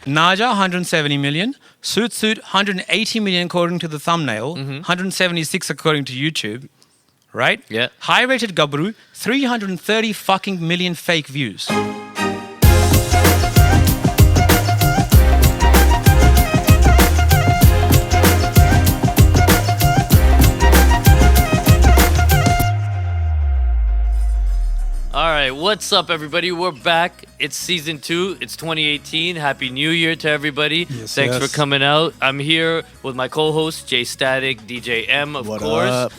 Naja, 170 million. Suit, 180 million according to the thumbnail. 176 according to YouTube. Right? Yeah. High-rated Gabru, 330 fucking million fake views. All right, what's up, everybody? We're back. It's season 2. It's 2018. Happy New Year to everybody. Thanks for coming out. I'm here with my co-host, Jay Statik, DJ M, of course. Up?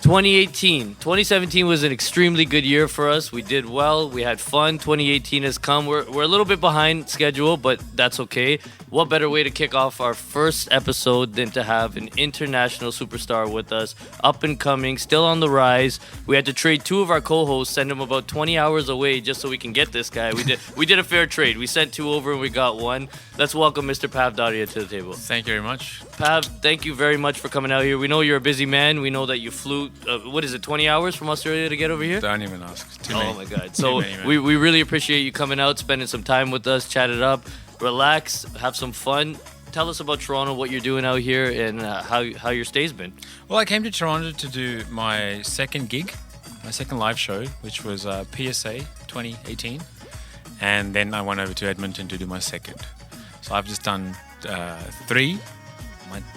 2017 was an extremely good year for us. We did well. We had fun. 2018 has come. We're a little bit behind schedule, but that's okay. What better way to kick off our first episode than to have an international superstar with us, up and coming, still on the rise. We had to trade 2 of our co-hosts, send them about 20 hours away just so we can get this guy. We did a fair trade. We sent 2 over and we got 1. Let's welcome Mr. Pav Dharia to the table. Thank you very much. Pav, thank you very much for coming out here. We know you're a busy man. We know that you flew, 20 hours from Australia to get over here? Don't even ask. Too many. Oh My God. So we really appreciate you coming out, spending some time with us, chat it up, relax, have some fun. Tell us about Toronto, what you're doing out here, and how your stay's been. Well, I came to Toronto to do my second gig, my second live show, which was PSA 2018. And then I went over to Edmonton to do my second. So I've just done 3.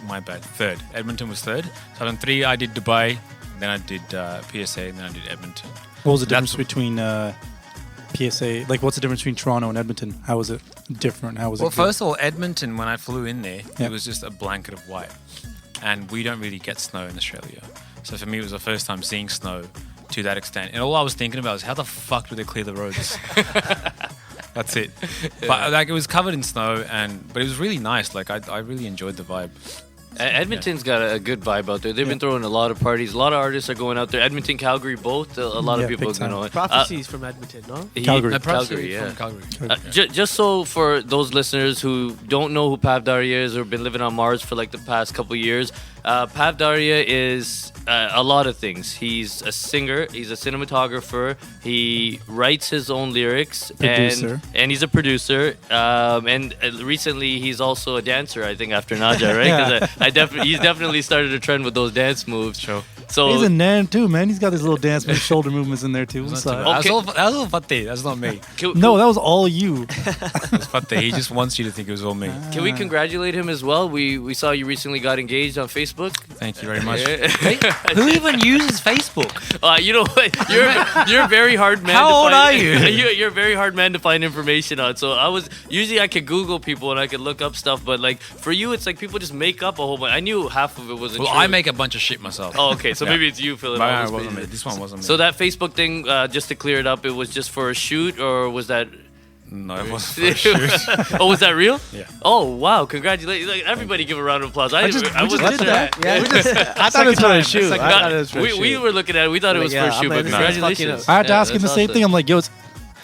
My bad. Third. Edmonton was third. So I've done 3. I did Dubai, then I did PSA, and then I did Edmonton. What was the difference between PSA? Like, what's the difference between Toronto and Edmonton? How was it different? How was it? Well, first of all, Edmonton, when I flew in there, Yeah. it was just a blanket of white. And we don't really get snow in Australia. So for me, it was the first time seeing snow to that extent. And all I was thinking about was how the fuck do they clear the roads? That's it. But like, it was covered in snow, but it was really nice. Like, I really enjoyed the vibe. Edmonton's got a good vibe out there. They've been throwing a lot of parties. A lot of artists are going out there. Edmonton, Calgary, both. A lot of people are going. Prophecy's from Edmonton, no? Calgary. Calgary, yeah. Calgary. Just so for those listeners who don't know who Pav Dharia is or been living on Mars for like the past couple years, Pav Dharia is a lot of things. He's a singer. He's a cinematographer. He writes his own lyrics. Producer. And he's a producer. And recently he's also a dancer, I think, after Naja, right? Yeah. He's definitely started a trend with those dance moves. Sure. So He's a nan too, man. He's got his little dance moves, shoulder movements in there too. That's So- not too bad. That was all Fateh. That's not me. No, that was all you. That's Fateh. He just wants you to think it was all me. Can we congratulate him as well? We saw you recently got engaged on Facebook. Thank you very much. Who even uses Facebook? You know what? You're a very hard man. How old are you? You're a very hard man to find information on. So usually I could Google people and I could look up stuff, but like for you, it's like people just make up a whole bunch. I knew half of it wasn't Well, true. I make a bunch of shit myself. Oh, okay. So Yeah. maybe it's you filling No, all it those wasn't me. pages. This one wasn't me. So that Facebook thing, just to clear it up, it was just for a shoot, or was that? No, it wasn't for a shoot. Oh, was that real? Yeah. Oh, wow! Congratulations! Like, everybody, give a round of applause. I we just wasn't did sure. that. Yeah, I thought it was for a shoot. I thought it was for a shoot. We were looking at it. We thought it was for a shoot, but I'm congratulations. I had to Yeah, ask him the that's same awesome. thing. I'm like, yo,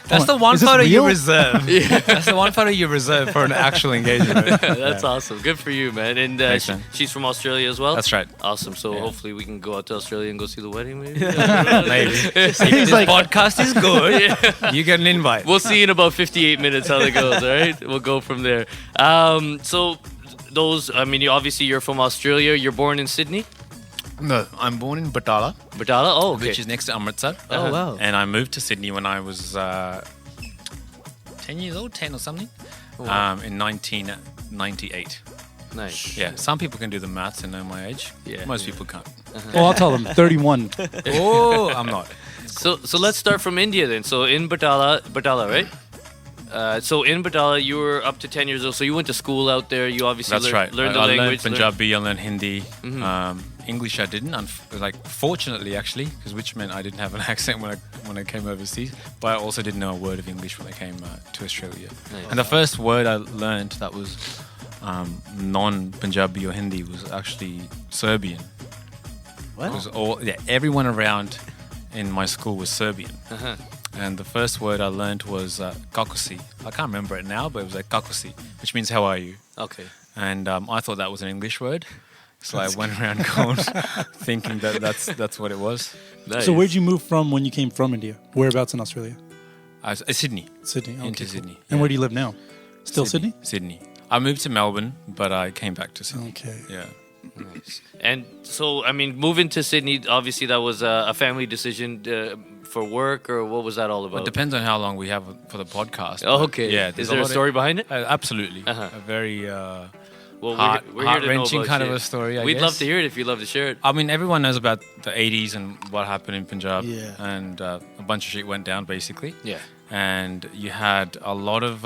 That's the one is this photo you real? reserve. That's the one photo you reserve for an actual engagement. That's awesome. Good for you, man. And Thanks, man. she's from Australia as well? That's right. Awesome. So Yeah. hopefully we can go out to Australia and go see the wedding, maybe? Maybe. He's This like, podcast is good. You get an invite. We'll see in about 58 minutes how that goes, all right? We'll go from there. So you're from Australia. You're born in Sydney? No, I'm born in Batala, Batala? Oh, okay. which is next to Amritsar. Oh, wow. And I moved to Sydney when I was 10 years old, 10 or something, in 1998. Nice. Yeah, some people can do the maths and know my age. Yeah. Most people can't. well, I'll tell them, 31. Oh, I'm not. So let's start from India then. So in Batala, right? So in Batala, you were up to 10 years old. So you went to school out there. You obviously That's right. learned the I language. learned Punjabi, I learned Hindi. English I didn't. Fortunately, actually, because which meant I didn't have an accent when I came overseas. But I also didn't know a word of English when I came to Australia. Nice. And the first word I learned that was non-Punjabi or Hindi was actually Serbian. What? It was everyone around in my school was Serbian. Uh-huh. And the first word I learned was kakusi. I can't remember it now, but it was like kakusi, which means how are you? Okay. And I thought that was an English word. So I went around going, thinking that's what it was. Nice. So where'd you move from when you came from India? Whereabouts in Australia? Sydney. Sydney. Okay, Into cool. Sydney. And where do you live now? Still Sydney? Sydney. I moved to Melbourne, but I came back to Sydney. Okay. Yeah. Nice. And so, I mean, moving to Sydney, obviously that was a family decision for work, or what was that all about? It depends on how long we have for the podcast. Oh, but okay. Yeah. Is there's there a lot story behind it? Absolutely. Uh-huh. A very Well, we're here to know heart-wrenching about kind shit. of a story, I We'd guess. love to hear it if you'd love to share it. I mean, everyone knows about the 80s and what happened in Punjab. Yeah. And a bunch of shit went down, basically. Yeah. And you had a lot of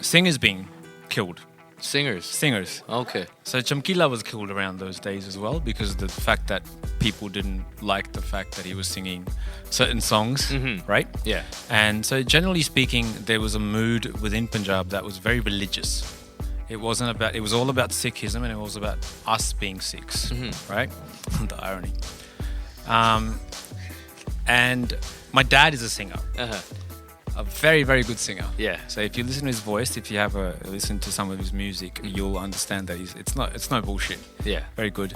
singers being killed. Singers. Okay. So Chamkila was killed around those days as well because of the fact that people didn't like the fact that he was singing certain songs, right? Yeah. And so generally speaking, there was a mood within Punjab that was very religious. It was all about Sikhism and it was about us being Sikhs, right? The irony. And my dad is a singer. Uh-huh. A very, very good singer. Yeah. So if you listen to his voice, if you have listen to some of his music, you'll understand that it's no bullshit. Yeah. Very good.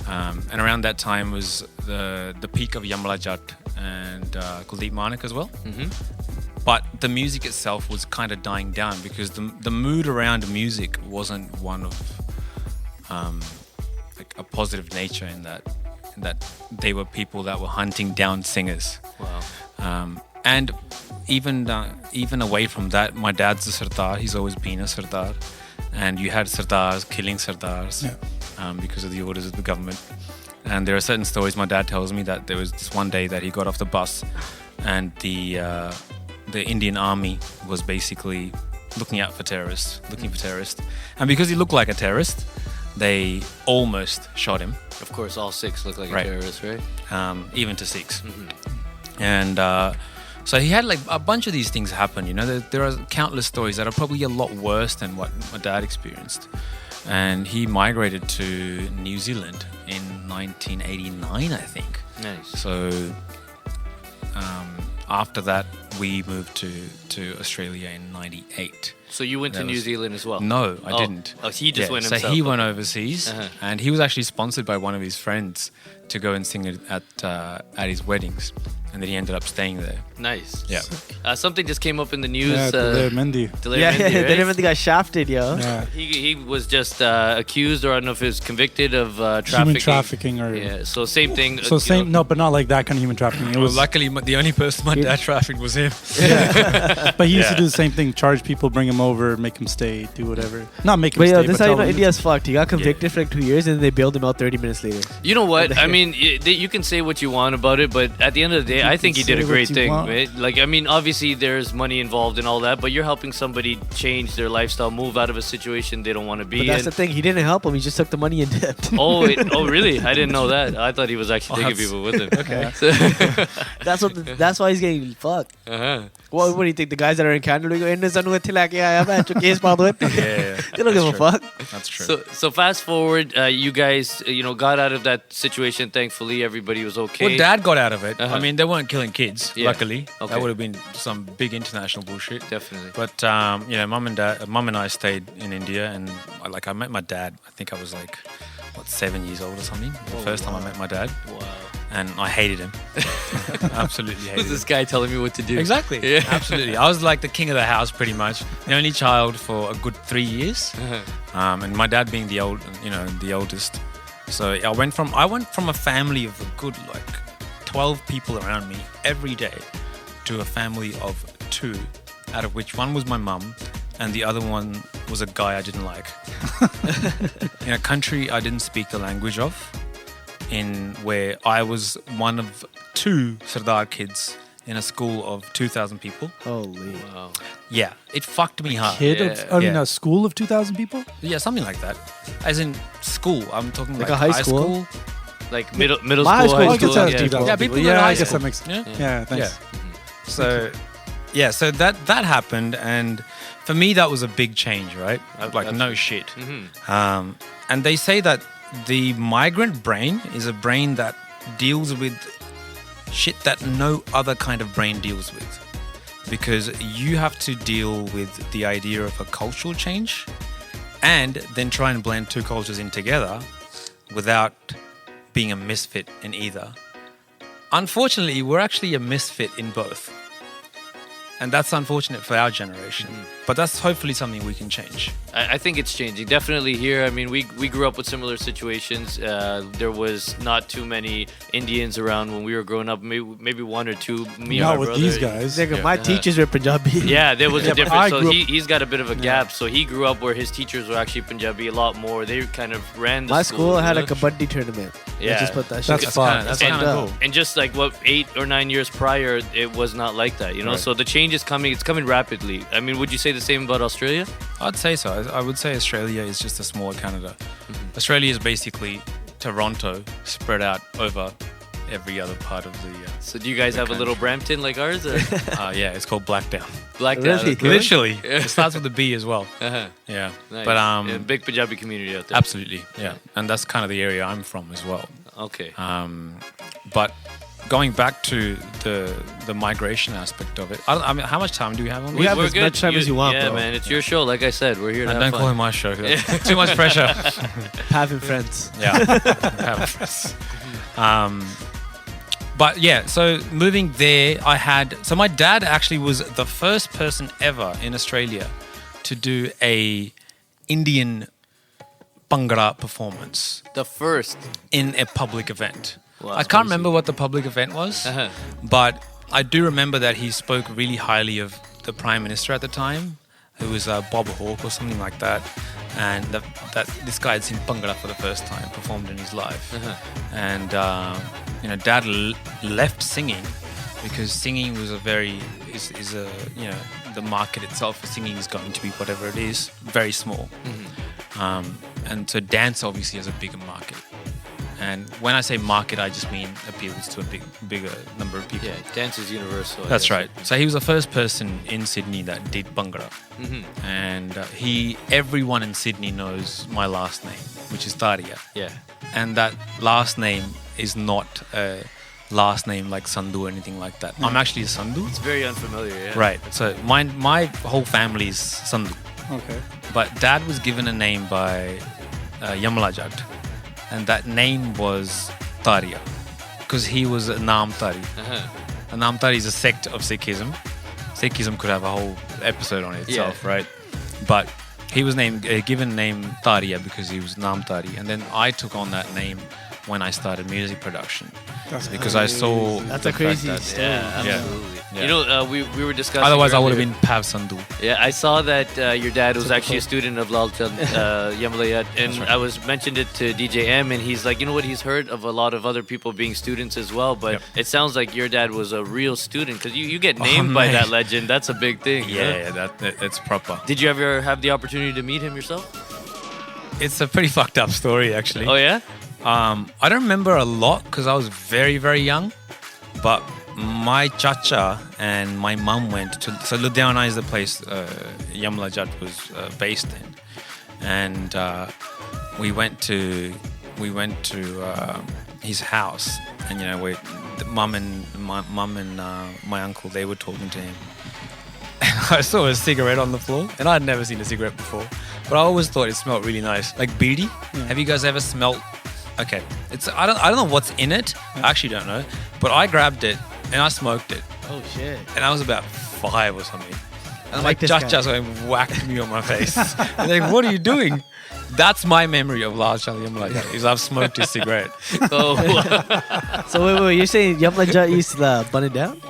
And around that time was the peak of Yamla Jatt and Kuldeep Manik as well. But the music itself was kind of dying down because the mood around music wasn't one of like a positive nature in that they were people that were hunting down singers. Wow. And even away from that, my dad's a Sardar. He's always been a Sardar. And you had Sardars killing Sardars because of the orders of the government. And there are certain stories my dad tells me that there was this one day that he got off the bus and the Indian army was basically looking for terrorists. And because he looked like a terrorist, they almost shot him. Of course, all Sikhs look like Right. a terrorist, right? Even to Sikhs. And so he had like a bunch of these things happen. You know, there are countless stories that are probably a lot worse than what my dad experienced. And he migrated to New Zealand in 1989, I think. Nice. So after that, we moved to Australia in 98. So you went to New Zealand as well? No, I didn't. Oh, he just went So himself. he went overseas, Uh-huh. and he was actually sponsored by one of his friends to go and sing it at his weddings, and then he ended up staying there. Nice. Yeah. Something just came up in the news. Yeah, Delair Mendy. Delair Yeah, Mendy, they right? didn't even think I shafted, yo. Yeah. He was just accused, or I don't know if he was convicted of trafficking. Human trafficking or... Yeah, so same thing. So same, no, but not like that kind of human trafficking. It Well, was, luckily, the only person my dad trafficked was him. but he used to Yeah. do the same thing: charge people, bring them over, make them stay, do whatever. Not make them But stay. yo, this is but how you tell know them India's fucked. He got convicted for like 2 years and then they bailed him out 30 minutes later. You know what? I mean, you can say what you want about it, but at the end of the day, I think he can did a say what great you thing, want. right? Like, I mean, obviously there's money involved and all that, but you're helping somebody change their lifestyle, move out of a situation they don't want to be But that's in. the thing. He didn't help him. He just took the money and dipped. Oh, really? I didn't know that. I thought he was actually taking people with him. Okay. That's why he's getting fucked. Uh-huh. What do you think? The guys that are in Canada go in this case Yeah, They don't give a fuck. That's true. So fast forward, you guys, got out of that situation. Thankfully, everybody was okay. Well, Dad got out of it. Uh-huh. I mean, they weren't killing kids, Yeah. luckily. Okay. That would have been some big international bullshit. Definitely. But Mum and I stayed in India, and I met my dad. I think I was 7 years old or something. The first time I met my dad, Wow. and I hated him. Absolutely hated Who's him. this guy telling me what to do? Exactly. Yeah. Absolutely. I was like the king of the house, pretty much. The only child for a good 3 years, and my dad being the oldest. So I went from a family of a good 12 people around me every day to a family of 2, out of which one was my mum, and the other one was a guy I didn't like. In a country I didn't speak the language of, where I was one of 2 Sardar kids in a school of 2,000 people. Holy. Wow. Yeah, it fucked me hard. Yeah. a school of 2,000 people? Yeah, something like that. As in school, I'm talking Like like a high school? Like middle My school, high school, high I guess school. that's Yeah. 2,000 Yeah, people. people Yeah, at I high guess school. that makes Yeah. Yeah, thanks. So that happened, and for me that was a big change, right? No shit. And they say that the migrant brain is a brain that deals with shit that no other kind of brain deals with, because you have to deal with the idea of a cultural change and then try and blend 2 cultures in together without being a misfit in either. Unfortunately, we're actually a misfit in both. And that's unfortunate for our generation. But that's hopefully something we can change. I think it's changing. Definitely here. I mean, we grew up with similar situations. There was not too many Indians around when we were growing up. Maybe one or two. Me and Not my with brother. these guys. Nigga, my teachers were Punjabi. Yeah, there was a but difference. I So grew up- he's got a bit of a gap. So he grew up where his teachers were actually Punjabi a lot more. They kind of ran the My school. school had you a know? kabaddi tournament. Yeah. Let's just put that shit. That's down. fun. That's And- kind of cool. And just like 8 or 9 years prior, it was not like that, you know. Right. So the change is coming. It's coming rapidly. I mean, would you say the same about Australia? I'd say so. I would say Australia is just a smaller Canada. Australia is basically Toronto spread out over every other part of the. So do you guys have a little Brampton like ours? Or? Yeah, it's called Blackdown. Blackdown. Really? okay. Literally, it starts with a B as well. Uh-huh. Yeah, Nice. but Yeah, big Punjabi community out there. absolutely, yeah, and that's kind of the area I'm from as well. Okay. But going back to the migration aspect of it, I mean, how much time do we have on We this? have We're as good. much time as you want, Yeah, bro. man, it's your show. Like I said, we're here to And have don't call fun. it my show. Too much pressure. Pav and friends. Yeah. But yeah, so moving there, so my dad actually was the first person ever in Australia to do a Indian Bhangra performance The first. in a public event. Wow, I that's can't remember what the public event was, Uh-huh. but I do remember that he spoke really highly of the Prime Minister at the time, who was Bob Hawke or something like that, and that this guy had seen Bhangra for the first time, performed in his life, and Dad left singing because singing was the market itself for singing is going to be whatever it is, very small, and so dance obviously has a bigger market. And when I say market, I just mean appeals to a bigger number of people. Yeah, dance is universal. I That's guess. right. So he was the first person in Sydney that did Bhangra. And everyone in Sydney knows my last name, which is Dharia. Yeah. And that last name is not a last name like Sandhu or anything like that. I'm actually a Sandhu. It's very unfamiliar. Yeah. Right. So my whole family is Sandhu. Okay. But Dad was given a name by Yamalajat. And that name was Dharia. Because he was a Namtari. A Namtari is a sect of Sikhism. Sikhism could have a whole episode on itself, right? But he was given name Dharia because he was Namtari. And then I took on that name when I started music production. That's Because I saw That's the a crazy fact that- story. Yeah, Yeah. absolutely. Yeah. You know, we were discussing. Otherwise, I would have earlier- been Pav Sandhu. Yeah, I saw that your dad was actually a student of Lal Chand Yamalayat, and right. I mentioned it to DJ M, and he's like, you know what? He's heard of a lot of other people being students as well, but Yep. it sounds like your dad was a real student because you get named by man. that legend. That's a big thing. Yeah, that's proper. Did you ever have the opportunity to meet him yourself? It's a pretty fucked up story, actually. Oh yeah. I don't remember a lot because I was very, very young. But my chacha and my mum went to... So Ludhiana is the place Yamla Jat was based in. And we went to his house. And, mum and my uncle, they were talking to him. And I saw a cigarette on the floor. And I'd never seen a cigarette before. But I always thought it smelled really nice. Like beedi. Have you guys ever smelled... Okay, I don't know what's in it. I actually don't know. But I grabbed it and I smoked it. Oh shit. And I was about 5 or something. And like this Chacha guy. whacked me on my face. And like, what are you doing? That's my memory of Lal Chalyam like that. Is I've smoked his cigarette. Oh, So wait, you're saying Yamla used to burn it down?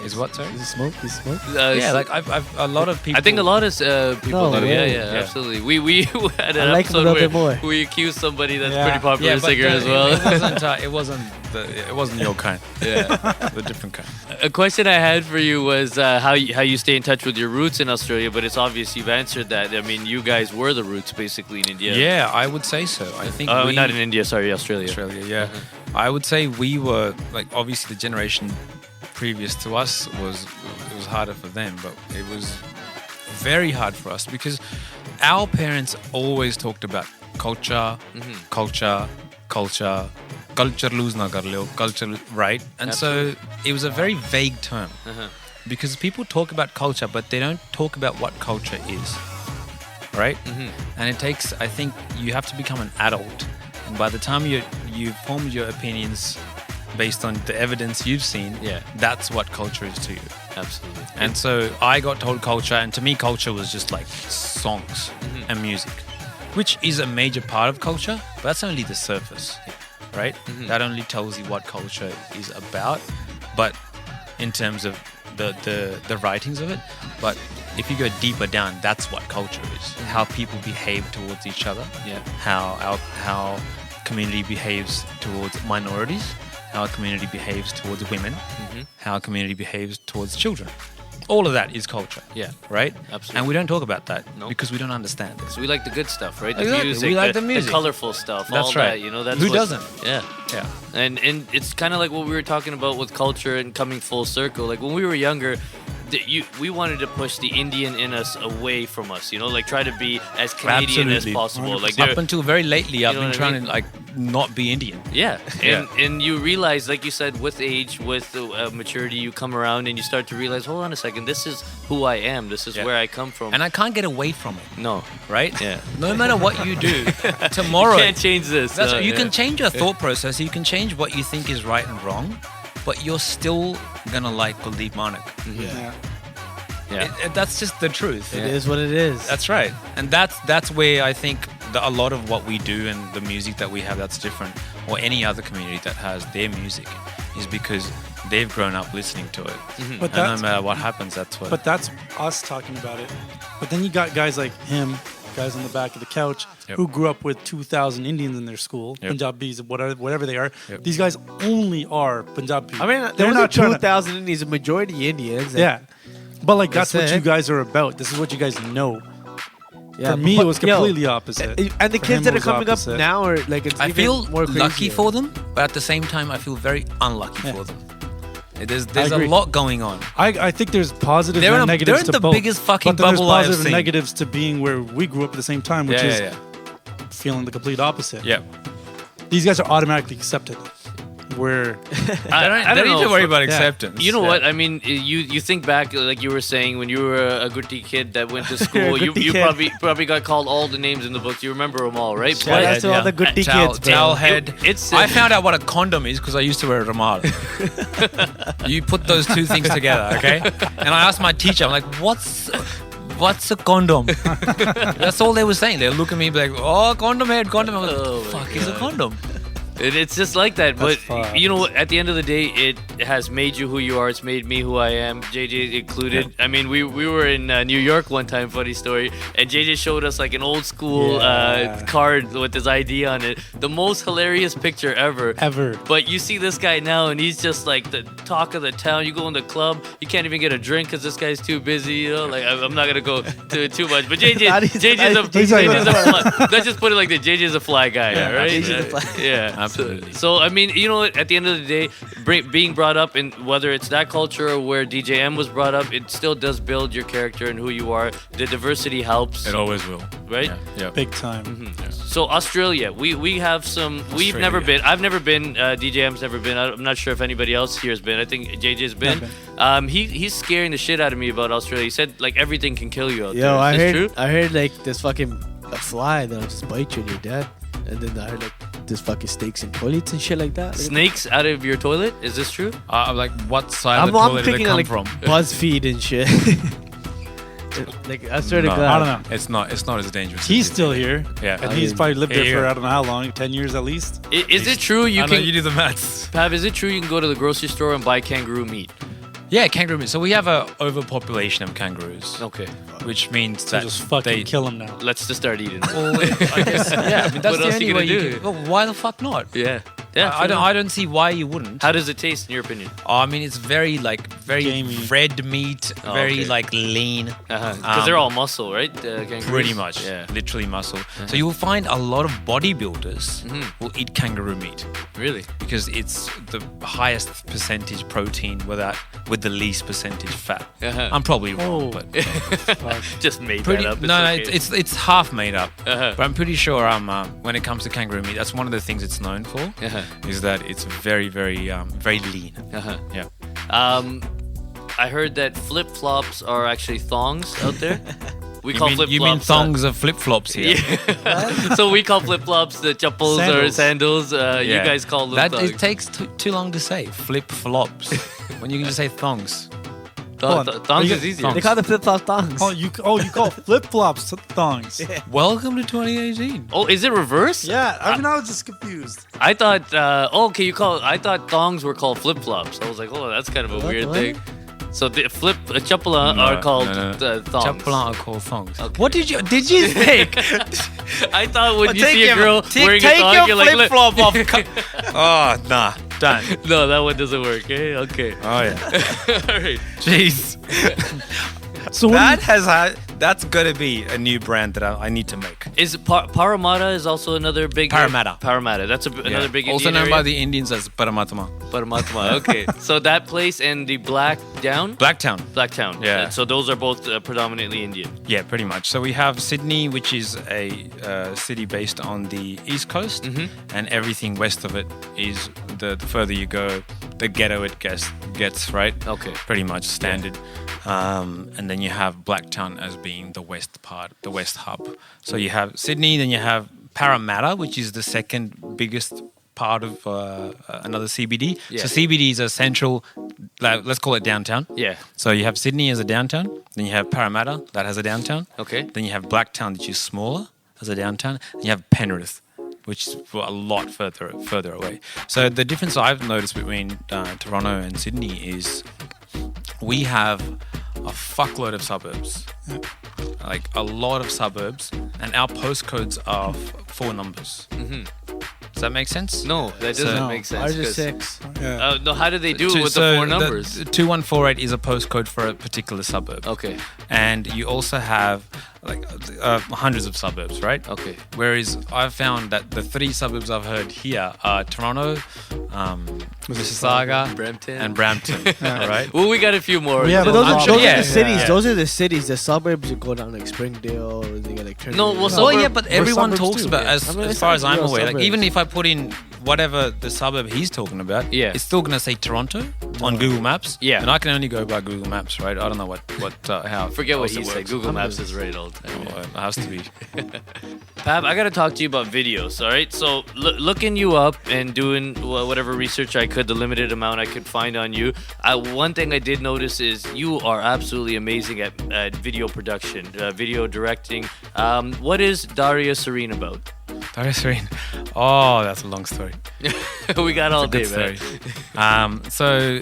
Is what, sorry? Is it smoke? Is it smoke? Yeah, so- like I've a lot of people. I think a lot of people No do. way. Yeah, Yeah. absolutely. We had an I like him a episode little where bit more. we accused somebody that's Yeah. pretty popular but singer as well. it wasn't your kind. Yeah. The different kind. A question I had for you was how you stay in touch with your roots in Australia, but it's obvious you've answered that. I mean, you guys were the roots basically in India. Yeah, I would say so. I think Not in India, sorry, Australia. Australia, yeah. I would say we were like obviously the generation previous to us it was harder for them, but it was very hard for us because our parents always talked about culture, culture lose na kar leo, culture, right? And so it was a very vague term because people talk about culture, but they don't talk about what culture is, right? And it takes, I think, you have to become an adult, and by the time you've formed your opinions based on the evidence you've seen, Yeah. that's what culture is to you. Absolutely. And so I got told culture, and to me, culture was just like songs and music, which is a major part of culture, but that's only the surface, right? That only tells you what culture is about, but in terms of the writings of it. But if you go deeper down, that's what culture is. How people behave towards each other. Yeah. How community behaves towards minorities. How a community behaves towards women. How a community behaves towards children. All of that is culture. Yeah. Right? Absolutely. And we don't talk about that No. because we don't understand it. So we like the good stuff, right? The Exactly. music, We like the the music. colorful stuff, That's all right. that. You know, that's Who what- doesn't? Yeah. Yeah. And it's kind of like what we were talking about with culture and coming full circle. Like when we were younger, we wanted to push the Indian in us away from us. You know, like try to be as Canadian Absolutely. as possible. Like Up there, until very lately, I've know been what I trying mean? to like not be Indian. yeah. Yeah. And you realize, like you said, with age, with maturity, you come around and you start to realize, hold on a second, this is who I am. This is Yeah. where I come from. And I can't get away from it, no, right? Yeah. No matter what you do, tomorrow can't change this. That's right. You yeah. can change your thought process. You can change what you think is right and wong, but you're still gonna like Kuldeep Manik. Yeah. Yeah. That's just the truth. It is what it is. That's right, and that's where I think a lot of what we do and the music that we have that's different, or any other community that has their music, is because they've grown up listening to it. But And no that's matter what happens, that's what. but that's us talking about it. But then you got guys like him, guys on the back of the couch, Yep. who grew up with 2,000 Indians in their school, Yep. Punjabis, whatever they are. Yep. These guys only are Punjabi. I mean, they're there not was trying to. 2,000 Indians, a majority Indians. Yeah, but like that's That's what you it. guys are about. This is what you guys know. Yeah, For me, but- it was yo, completely opposite. And the For kids him, that it are was coming opposite. up now are like, it's I even feel more lucky crazier. for them, but at the same time, I feel very unlucky Yeah. for them. There's a agree. lot going on. I think there's positives They're and in negatives they're in to the both. biggest fucking but then there's bubble I have positives and seen. negatives to being where we grew up at the same time, which is feeling the complete opposite. Yeah. These guys are automatically accepted. Where I They don't don't need know to worry for- about yeah. acceptance. You know Yeah. what? I mean, you think back, like you were saying, when you were a Gutti kid that went to school, you Gutti kid. probably got called all the names in the books. You remember them all, right? Shout out But to all the Gutti Towel- kids, bro. towel head. it's I found out what a condom is because I used to wear a ramal. You put those two things together, okay? And I asked my teacher, I'm like, what's a condom? That's all they were saying. They look at me like, oh, condom head, condom. I'm like, what Oh the my fuck is a God. condom? It's just like that. But fucked. you know what? At the end of the day, it has made you who you are. It's made me who I am. JJ included. I mean, we were in New York one time. Funny story. And JJ showed us like an old school Yeah. card with his ID on it. The most hilarious picture ever. ever. But you see this guy now, and he's just like the talk of the town. You go in the club, you can't even get a drink because this guy's too busy. You know, like I'm not gonna go to it too much. But JJ's let's just put it like this: JJ's a fly guy, Yeah, right? JJ's a fly- Yeah, Absolutely. So I mean, you know, what, at the end of the day, being brought up in whether it's that culture or where DJM was brought up, it still does build your character and who you are. The diversity helps, It always will. right? Yeah. Big time. Mm-hmm. So Australia, we have some. We've never Australia. been. I've never been. DJM's never been. I'm not sure if anybody else here has been. I think JJ's been. I've He's scaring the shit out of me about Australia. He said like everything can kill you out there. Yo, Is I this heard, true? I heard like this fucking a fly that'll just bite you and you're dead. And then I heard like this fucking snakes and toilets and shit like that. Snakes out of your toilet? Is this true? Like, what side of I'm the toilet did picking they on come like from? BuzzFeed and shit. Like I swear to No. God. I don't know. It's not as dangerous. He's as you still here. Yeah. And I he's mean, probably lived there here. for I don't know how long, 10 years at least. Is it true you I know can? you do the maths. Pav, is it true you can go to the grocery store and buy kangaroo meat? Yeah, kangaroo meat. So we have a overpopulation of kangaroos, Okay, which means So that just fucking they. kill him now. let's just start eating. Well, I guess, yeah, I mean, that's What the else only you way gonna you do? can. Well, why the fuck not? Yeah, yeah. I don't see why you wouldn't. How does it taste in your opinion? Oh, I mean, it's very very Gamey. red meat, Oh, very okay. like lean. Because they're all muscle, right? Kangaroos? Pretty much, Yeah. literally muscle. So you'll find a lot of bodybuilders Mm-hmm. will eat kangaroo meat Really? because it's the highest percentage protein with the least percentage fat. Uh-huh. I'm probably wrong, Oh. but Just made pretty, that up. no, okay. it's half made up. Uh-huh. But I'm pretty sure when it comes to kangaroo meat, that's one of the things it's known for. Uh-huh. Is that it's very very lean. Uh-huh. Yeah. I heard that flip flops are actually thongs out there. We call flip flops. You mean thongs of flip flops here? Yeah. So we call flip flops the chappals or sandals. You Yeah. guys call them that. thongs. It takes too long to say. Flip flops. When you can just say thongs. Hold on. Thongs You is get- easier. They call the flip flop thongs. You call flip flops thongs. Welcome to 2018. Oh, is it reverse? Yeah, I mean, I was just confused. I thought. Okay, I thought thongs were called flip flops. I was like, oh, that's kind of a What? weird What? thing. So the chapala are called thongs. Chapalan are called thongs. Okay. What did you think? I thought when you Take see a your- girl wearing a take thong, your you're like, look. flip-flop off. Oh, nah, done. No, that one doesn't work. Eh? Okay. Oh yeah. All right. Jeez. So when That's gotta be a new brand that I need to make. Is Parramatta is also another big Parramatta. Parramatta. That's another big Also Indian known by area? the Indians as Paramatma. Parramatta. Okay. So that place and the Blacktown. Blacktown. Yeah. So those are both predominantly Indian. Yeah, pretty much. So we have Sydney, which is a city based on the east coast, and everything west of it is the further you go, the ghetto it gets, right? Okay. Pretty much standard. And then you have Blacktown as being the west part, the west hub. So you have Sydney, then you have Parramatta, which is the second biggest part of another CBD. Yeah. So CBD is a central, let's call it downtown. Yeah. So you have Sydney as a downtown, then you have Parramatta, that has a downtown. Okay. Then you have Blacktown, which is smaller as a downtown. And you have Penrith, which is a lot further away. So the difference I've noticed between Toronto and Sydney is we have a fuckload of suburbs. Like a lot of suburbs, and our postcodes are 4 numbers. Does that make sense? No, that doesn't So- make sense. Ours is 'cause- 6. Yeah. No, how do they do it with So the 4 numbers? 2148 is a postcode for a particular suburb. Okay. And you also have like hundreds of suburbs, right? Okay. Whereas I've found that the 3 suburbs I've heard here are Toronto, Mississauga, Brampton. and Brampton. All right. Well, we got a few more. Yeah, But but those are, I'm those sure- are yeah, the cities. yeah. Those are the cities. The suburbs you go down like Springdale. Or they get like Trinity. No, well, Well, suburb- yeah, but everyone suburbs talks too, about yeah. as, I mean, as it's far as like I'm real aware. Like suburbs. even if I put in whatever the suburb he's talking about, Yeah. it's still gonna say Toronto on Google Maps. Yeah. and I can only go by Google Maps, right? I don't know how. Forget what else he it said. works. Google Maps is right all the time. Well, it has to be. Pav, I got to talk to you about videos, all right? So, looking you up and doing whatever research I could, the limited amount I could find on you, one thing I did notice is you are absolutely amazing at video production, video directing. What is Daria Serene about? Very serene. Oh, that's a long story. We got all day, Good man. story. So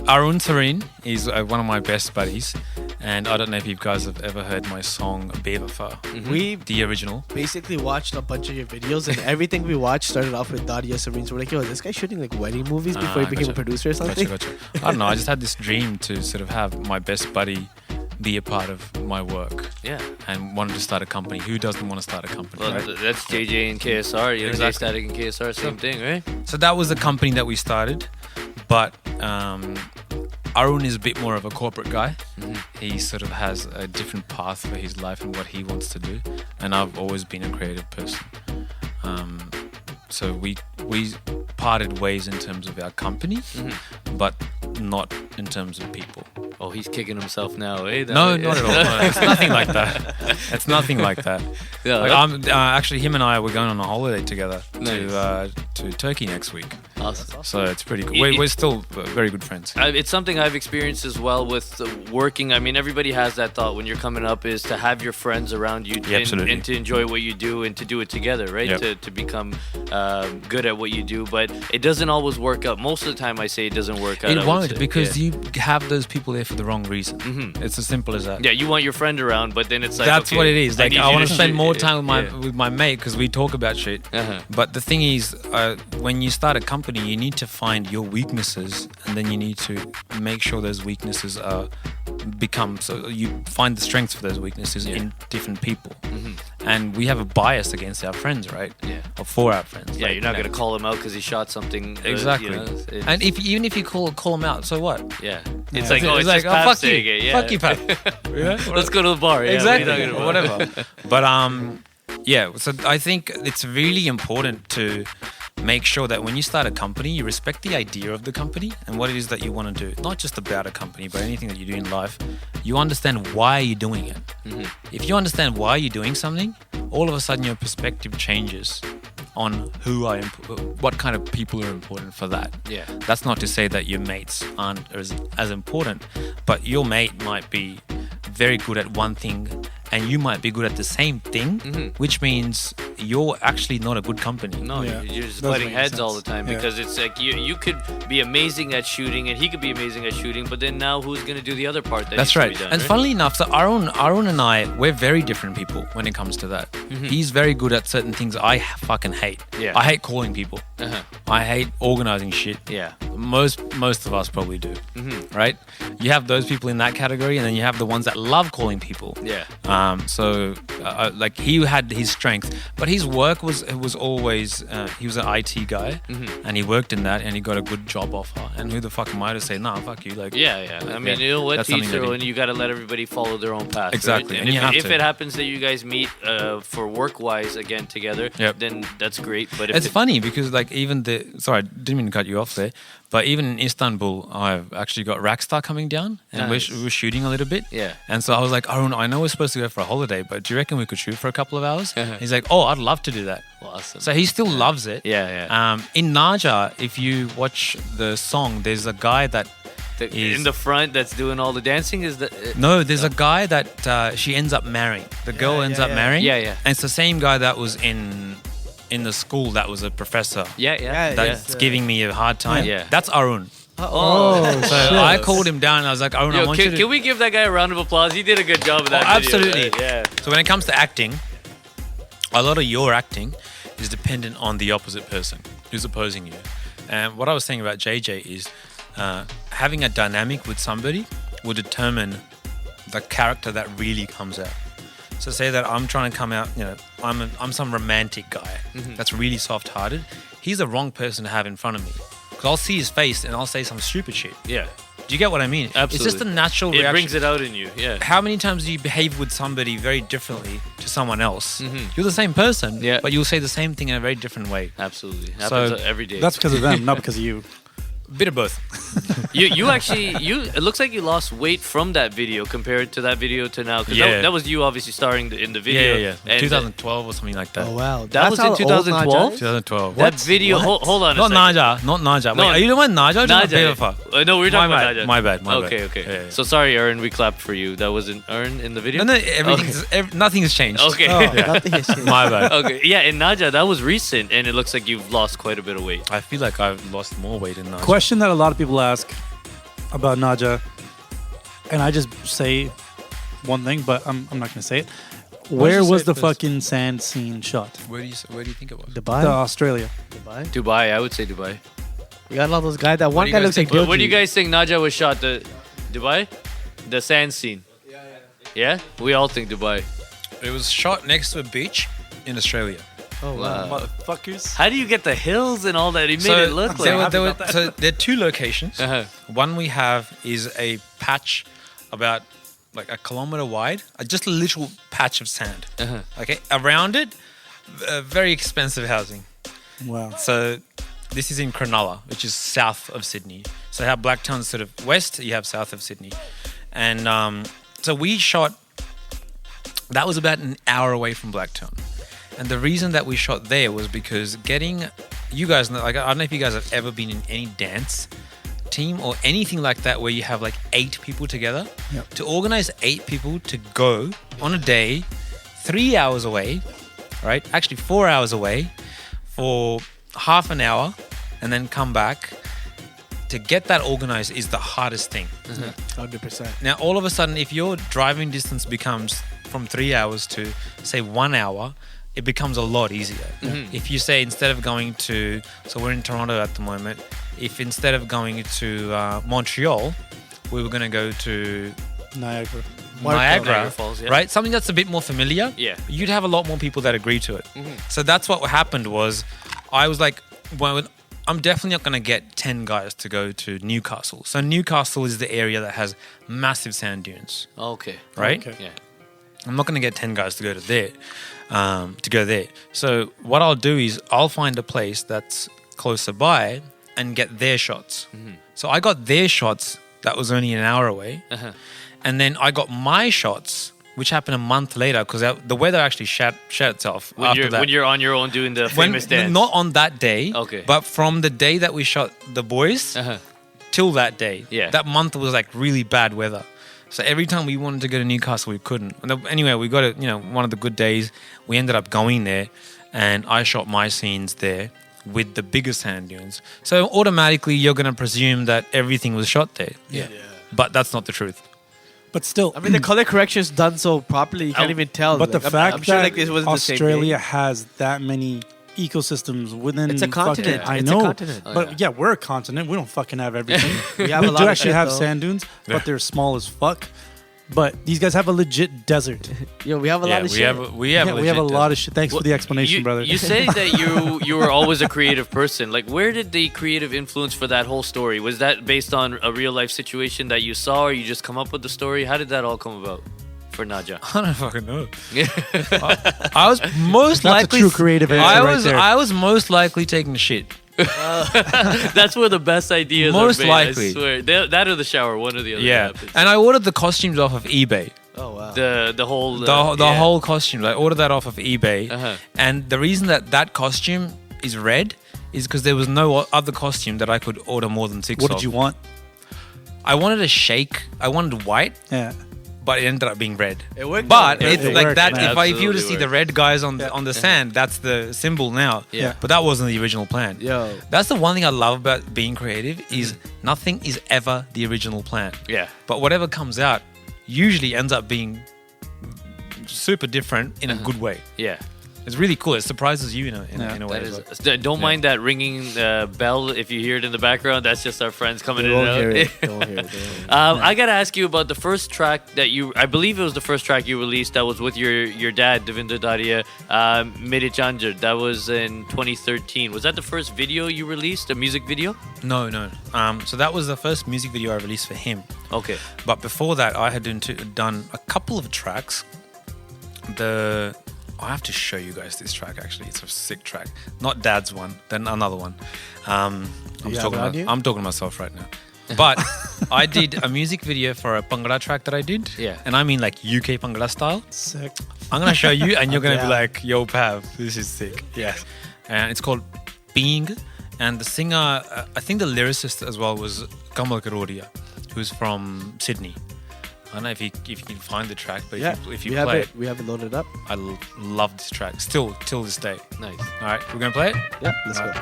Arun Serene is one of my best buddies, and I don't know if you guys have ever heard my song Bevafa, We the original. basically watched a bunch of your videos, and everything we watched started off with Daria Serene. So we're like, yo, this guy's shooting like wedding movies before he became Gotcha. a producer or something. Gotcha. I don't know. I just had this dream to sort of have my best buddy be a part of my work, Yeah. and wanted to start a company. Who doesn't want to start a company, Well, right? that's JJ and KSR. You know, Exactly. Statik and KSR, same thing, right? So that was the company that we started, but Arun is a bit more of a corporate guy. He sort of has a different path for his life and what he wants to do, and I've always been a creative person. So we parted ways in terms of our company, but not in terms of people. Oh, he's kicking himself now, eh? No, not at all. No, it's nothing like that. It's nothing like that. Yeah, Like, I'm actually, him and I were going on a holiday together Nice. to Turkey next week. awesome. So it's pretty cool. It- We're still very good friends. It's something I've experienced as well with working. I mean, everybody has that thought when you're coming up is to have your friends around you Yeah, absolutely. and to enjoy what you do and to do it together, right? Yep. To become good at what you do. But it doesn't always work out. Most of the time, I say it doesn't work out. I It would won't say. because yeah. you have those people there for the wrong reason. It's as simple as that. Yeah, you want your friend around, but then it's like That's okay, what it is. Like need I you want to spend shoot- more time yeah. with my mate because we talk about shit. Uh-huh. But the thing is, when you start a company, you need to find your weaknesses, and then you need to make sure those weaknesses are become. So you find the strengths for those weaknesses in different people. And we have a bias against our friends, right? Yeah. Or for our friends. Yeah, Like, you're not you know, gonna call him out because he shot something. Exactly. You know, it's- And even if you call them out, so what? yeah, it's like It's it's like, just oh, Pav fuck saying you. it. Yeah. Fuck you, Pav. Yeah? Let's go to the bar. Yeah, Exactly. what are you talking about? Whatever. But yeah. So I think it's really important to make sure that when you start a company, you respect the idea of the company and what it is that you want to do. Not just about a company, but anything that you do in life. You understand why you're doing it. If you understand why you're doing something, all of a sudden your perspective changes on what kind of people are important for that. Yeah. That's not to say that your mates aren't as important, but your mate might be very good at one thing and you might be good at the same thing, which means you're actually not a good company. No, Yeah. you're just Doesn't butting make heads sense. all the time Yeah. because it's like you could be amazing at shooting and he could be amazing at shooting, but then now who's going to do the other part that That's needs right. to be done, And right? funnily enough, so Arun and I, we're very different people when it comes to that. He's very good at certain things I fucking hate. Yeah. I hate calling people. Uh-huh. I hate organizing shit. Yeah. Most of us probably do. Right? You have those people in that category, and then you have the ones that love calling people. Yeah. So like he had his strength, but his work was always he was an IT guy, and he worked in that, and he got a good job offer. And who the fuck am I to say, nah, fuck you? Like, Yeah. I mean, you know what, that's teach something their that own. You got to let everybody follow their own path. Exactly, Right? and you have if to. it happens that you guys meet for work-wise again together, Yep. then that's great. But if It's funny because like even sorry, I didn't mean to cut you off there, but even in Istanbul, I've actually got Rackstar coming down, and Nice. we're shooting a little bit. Yeah. And so I was like, Arun, I know we're supposed to go for a holiday, but do you reckon we could shoot for a couple of hours? Uh-huh. He's like, oh, I'd love to do that. Awesome. So he still loves it. Yeah. In Naja, if you watch the song, there's a guy that In the front that's doing all the dancing is the... no, there's a guy that she ends up marrying. The girl ends up marrying. Yeah. And it's the same guy that was in the school that was a professor. Yeah. That's giving me a hard time. Yeah. That's Arun. Oh, So I called him down and I was like, Arun, I Yo, want you to... can we give that guy a round of applause? He did a good job of that video. absolutely. Yeah. So when it comes to acting, a lot of your acting is dependent on the opposite person who's opposing you. And what I was saying about JJ is having a dynamic with somebody will determine the character that really comes out. So say that I'm trying to come out, I'm some romantic guy that's really soft-hearted. He's the wrong person to have in front of me. Because I'll see his face and I'll say some stupid shit. Yeah. Do you get what I mean? Absolutely. It's just a natural It reaction. brings it out in you. Yeah. How many times do you behave with somebody very differently to someone else? You're the same person, Yeah. but you'll say the same thing in a very different way. Absolutely. So, Happens every day. That's because of them, not because of you. Bit of both. you actually it looks like you lost weight from that video compared to that video to now, because Yeah. that was you obviously starring in the video. Yeah. And 2012 or something like that. Oh wow, That That's was how in old 2012? Naja is? 2012. that video. Hold on a Not second. Naja. Not Naja. No. Wait, are you the one Naja or just Naja. Bevafa? No, we were talking My about bad, Naja. my bad, my bad. Okay. Yeah. So sorry, Aaron, we clapped for you. That wasn't Aaron in the video? No, nothing's changed. Okay. Oh, nothing has changed. My bad. Okay. Yeah, in Naja, that was recent, and it looks like you've lost quite a bit of weight. I feel like I've lost more weight in Naja. Question that a lot of people ask about Naja, and I just say one thing, but I'm not going to say it. Where you say was it the first? fucking sand scene shot? Where do you think it was? Dubai. The Australia. Dubai. Dubai, I would say Dubai. We got all those guys. That one do you guy guys looks like think? What do you Gilji. guys think Naja was shot? Dubai? The sand scene. Yeah? We all think Dubai. It was shot next to a beach in Australia. Oh wow. Motherfuckers. How do you get the hills and all that? He made it look like... So there are two locations. Uh-huh. One we have is a patch about like a kilometer wide, just a literal patch of sand. Uh-huh. Okay, around it, very expensive housing. Wow. So this is in Cronulla, which is south of Sydney. So you have Blacktown sort of west, you have south of Sydney. And so we shot, that was about an hour away from Blacktown. And the reason that we shot there was because you guys know, like, I don't know if you guys have ever been in any dance team or anything like that where you have like 8 people together. Yep. To organize 8 people to go on a day 3 hours away, right? Actually 4 hours away for half an hour and then come back. To get that organized is the hardest thing. 100%. Now, all of a sudden, if your driving distance becomes from 3 hours to, say, 1 hour, it becomes a lot easier. If you say instead of going to, so we're in Toronto at the moment, if instead of going to Montreal, we were going to go to Niagara. Niagara Falls, yeah. right? Something that's a bit more familiar. Yeah. You'd have a lot more people that agree to it. So that's what happened was, I was like, well, I'm definitely not going to get 10 guys to go to Newcastle. So Newcastle is the area that has massive sand dunes, Okay. right? Okay. Yeah. I'm not going to get 10 guys to go to there. So what I'll do is I'll find a place that's closer by and get their shots. So I got their shots that was only an hour away. Uh-huh. And then I got my shots which happened a month later because the weather actually shut itself after that. When you're on your own doing the famous dance. Not on that day, Okay. but from the day that we shot the boys till that day. Yeah. That month was like really bad weather. So every time we wanted to go to Newcastle, we couldn't. Anyway, we got one of the good days. We ended up going there, and I shot my scenes there with the bigger sand dunes. So automatically, you're going to presume that everything was shot there. Yeah. But that's not the truth. But still, I mean, the color correction is done so properly, you can't even tell. but the fact I'm sure that like this wasn't the same Australia day. has that many ecosystems within It's a continent. fucking- I It's a know, continent. but yeah, we're a continent. We don't fucking have everything. We have we a lot do of actually shit, have though. sand dunes, Yeah. but they're small as fuck. But these guys have a legit desert. Yo, we have a lot of we shit. have we have We have a legit lot of shit. Thanks for the explanation, you, brother. You say that you were always a creative person. Like, where did the creative influence for that whole story? Was that based on a real life situation that you saw, or you just come up with the story? How did that all come about for Naja? I don't fucking know. I was most That's a likely true creative answer I right was there. I was most likely taking a shit. That's where the best ideas Most are made, likely. I swear. That or the shower, one or the other. Yeah, happens. and I ordered the costumes off of eBay. Oh, wow. The whole The whole costume. I ordered that off of eBay, Uh-huh. and the reason that costume is red is because there was no other costume that I could order more than 6 What of. did you want? I wanted a shake. I wanted white, Yeah. but it ended up being red. It worked. But It it's worked, like that. man. If you were to see Absolutely the red guys on the sand, that's the symbol now. Yeah. But that wasn't the original plan. Yo. That's the one thing I love about being creative is nothing is ever the original plan. Yeah. But whatever comes out usually ends up being super different in a good way. Yeah. It's really cool. It surprises you in a way. That as is, well. don't mind that ringing bell if you hear it in the background. That's just our friends coming They in won't and hear out. it. They won't hear it. They won't hear it. I gotta ask you about the first track that I believe it was the first track you released that was with your dad, Devinder Dharia, Mere Chanjar. That was in 2013. Was that the first video you released, a music video? No. So that was the first music video I released for him. Okay. But before that, I had done a couple of tracks. I have to show you guys this track. Actually, it's a sick track. Not Dad's one, then another one. I'm you have it on you? talking to myself right now. But I did a music video for a Bhangra track that I did. Yeah. And I mean like UK Bhangra style. Sick. I'm gonna show you, and you're gonna be Yeah. like, "Yo, Pav, this is sick." Yes. And it's called Being, and the singer, I think the lyricist as well was Kamal Karodia, who's from Sydney. I don't know if you can find the track, but Yeah, if you we have play it. We have it loaded up. I love this track still till this day. Nice. All right, we're gonna play it. Yeah, let's go.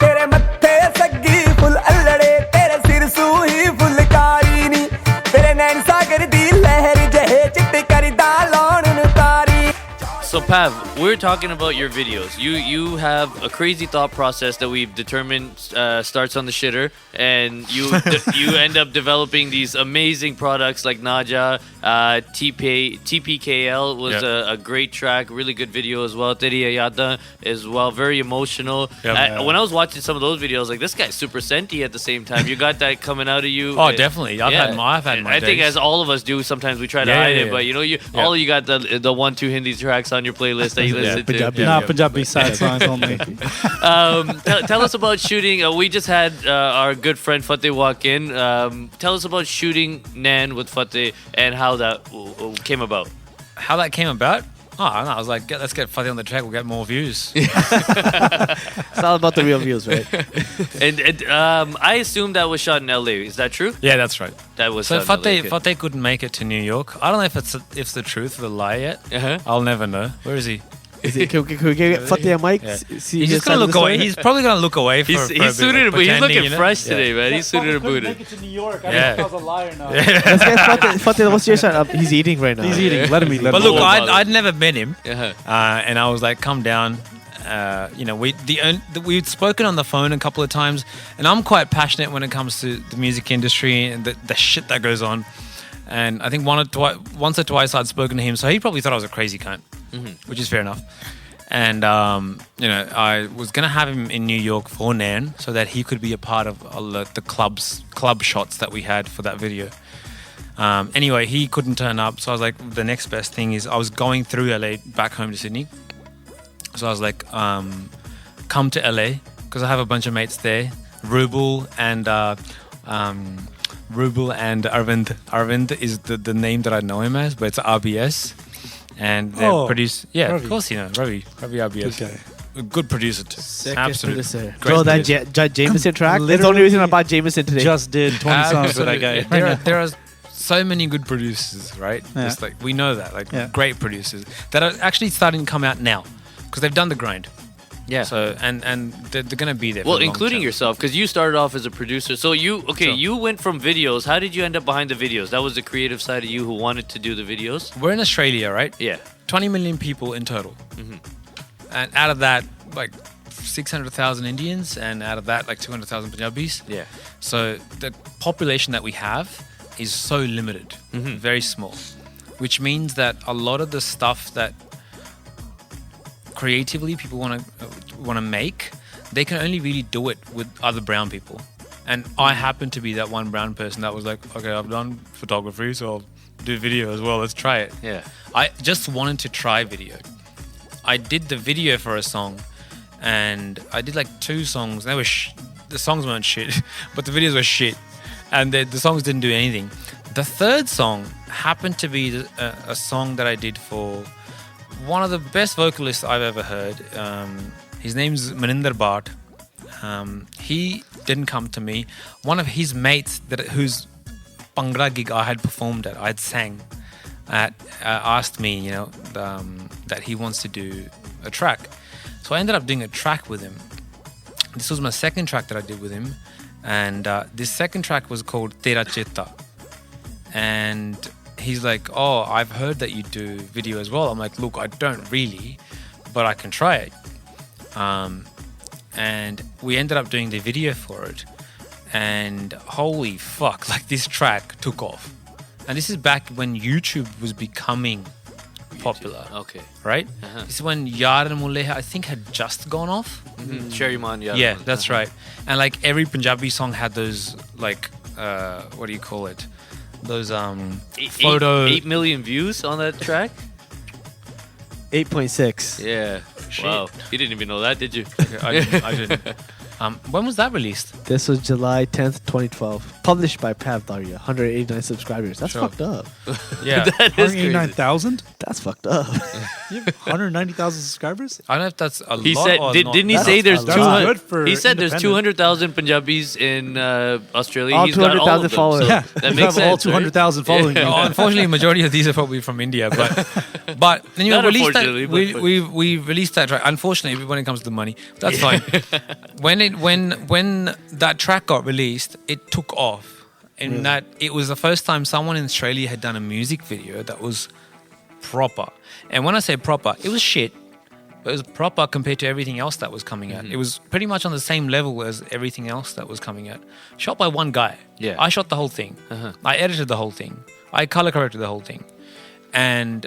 तेरे मत्थे सग्गी full अल्लड़े तेरे सिर सूही फुलकारी नी तेरे नैन सागर दी लहर जहे चिट्टी करदा लौण नु तारी So Pav, we're talking about your videos. You have a crazy thought process that we've determined starts on the shitter, and you end up developing these amazing products like Naja, TPKL was Yeah. a great track, really good video as well. Teri Yada as well, very emotional. Yeah. When I was watching some of those videos, like this guy's super senti at the same time. You got that coming out of you. Oh, definitely. I've had my I think days. as all of us do, sometimes we try to Yeah, hide yeah, it, yeah. but all of you got the 1-2 Hindi tracks on your playlist that you listen to. Punjabi. Nah, Punjabi side songs only. Tell us about shooting. We just had our good friend Fateh walk in. Tell us about shooting Nan with Fateh and how that came about. How that came about? Oh, I don't know. I was like, let's get Fateh on the track. We'll get more views. It's all about the real views, right? And I assume that was shot in LA. Is that true? Yeah, that's right. That was So shot in LA. Fateh couldn't make it to New York. I don't know if it's the truth or the lie yet. Uh-huh. I'll never know. Where is he? Can we get Fateh a mic? Yeah. See He's his just gonna side of look the away. story? He's probably gonna look away for, He's for a bit, suited, like, but he's pretending, looking you know? fresh Yeah. today, man. He's suited and booted. it to New York. I didn't think I was a liar now. Let's get Fateh. What's your side? He's eating right now. He's eating. Let him eat. Let But him look, eat. I'd never met him, Uh-huh. and I was like, "Come down." We'd spoken on the phone a couple of times, and I'm quite passionate when it comes to the music industry and the shit that goes on. And I think once or twice I'd spoken to him, so he probably thought I was a crazy cunt, which is fair enough. And I was gonna have him in New York for Nan, so that he could be a part of the club shots that we had for that video. Anyway, he couldn't turn up, so I was like, the next best thing is I was going through LA back home to Sydney. So I was like, come to LA because I have a bunch of mates there. Rubel and Arvind. Arvind is the name that I know him as, but it's RBS. And they produce. Yeah, Ravi. of course you know Ravi RBS. Good guy. A good producer too. Second producer. Great Bro, that producer. Jameson track. That's the Literally only reason I bought Jameson today. Just did 20 songs for that guy. Absolutely. There are so many good producers, right? Yeah. Just like we know that, like Yeah. great producers that are actually starting to come out now because they've done the grind. Yeah. So and they're gonna be there. Well, for the long including term. yourself, because you started off as a producer. So Sure. you went from videos. How did you end up behind the videos? That was the creative side of you who wanted to do the videos? We're in Australia, right? Yeah. 20 million people in total, and out of that, like 600,000 Indians, and out of that, like 200,000 Punjabis. Yeah. So the population that we have is so limited, very small, which means that a lot of the stuff that creatively people want to make, they can only really do it with other brown people. And I happen to be that one brown person that was like, okay, I've done photography, so I'll do video as well. Let's try it. Yeah. I just wanted to try video. I did the video for a song, and I did like 2 songs. They were the songs weren't shit, but the videos were shit, and the songs didn't do anything. The third song happened to be a song that I did for one of the best vocalists I've ever heard. His name's Maninder Bhatt. He didn't come to me. One of his mates whose Pangra gig I had performed at, I'd sang at, asked me, that he wants to do a track. So I ended up doing a track with him. This was my second track that I did with him. And this second track was called Tera Cheta. And he's like, oh, I've heard that you do video as well. I'm like, look, I don't really, but I can try it. And we ended up doing the video for it. And holy fuck, like this track took off. And this is back when YouTube was becoming popular, Okay. right? This is when Yaar and Mulle, I think, had just gone off. Cherry Man, yeah. Yeah, that's right. And like every Punjabi song had those like what do you call it? Those photo 8 million views on that track? 8.6. Yeah. Wow. You didn't even know that, did you? I didn't. When was that released? This was July 10th, 2012. Published by Pav Dharia. 189 subscribers. That's Sure. fucked up. Yeah. That is crazy. 189,000? That's fucked up. You have 190,000 subscribers? I don't know if that's a He lot said, or didn't he not. say there's That's 200? good for He said there's independent. 200,000 Punjabis in Australia. All He's got all 200,000 of them, followers. so Yeah, that you makes have all sense, right? 200,000 following you. Oh, unfortunately, majority of these are probably from India, but then you Not released that. unfortunately, but- We released that track. Unfortunately, when it comes to the money, that's fine. when that track got released, it took off. In that it was the first time someone in Australia had done a music video that was proper. And when I say proper, it was shit. But it was proper compared to everything else that was coming out. It was pretty much on the same level as everything else that was coming out. Shot by one guy. Yeah. I shot the whole thing. I edited the whole thing. I color corrected the whole thing. And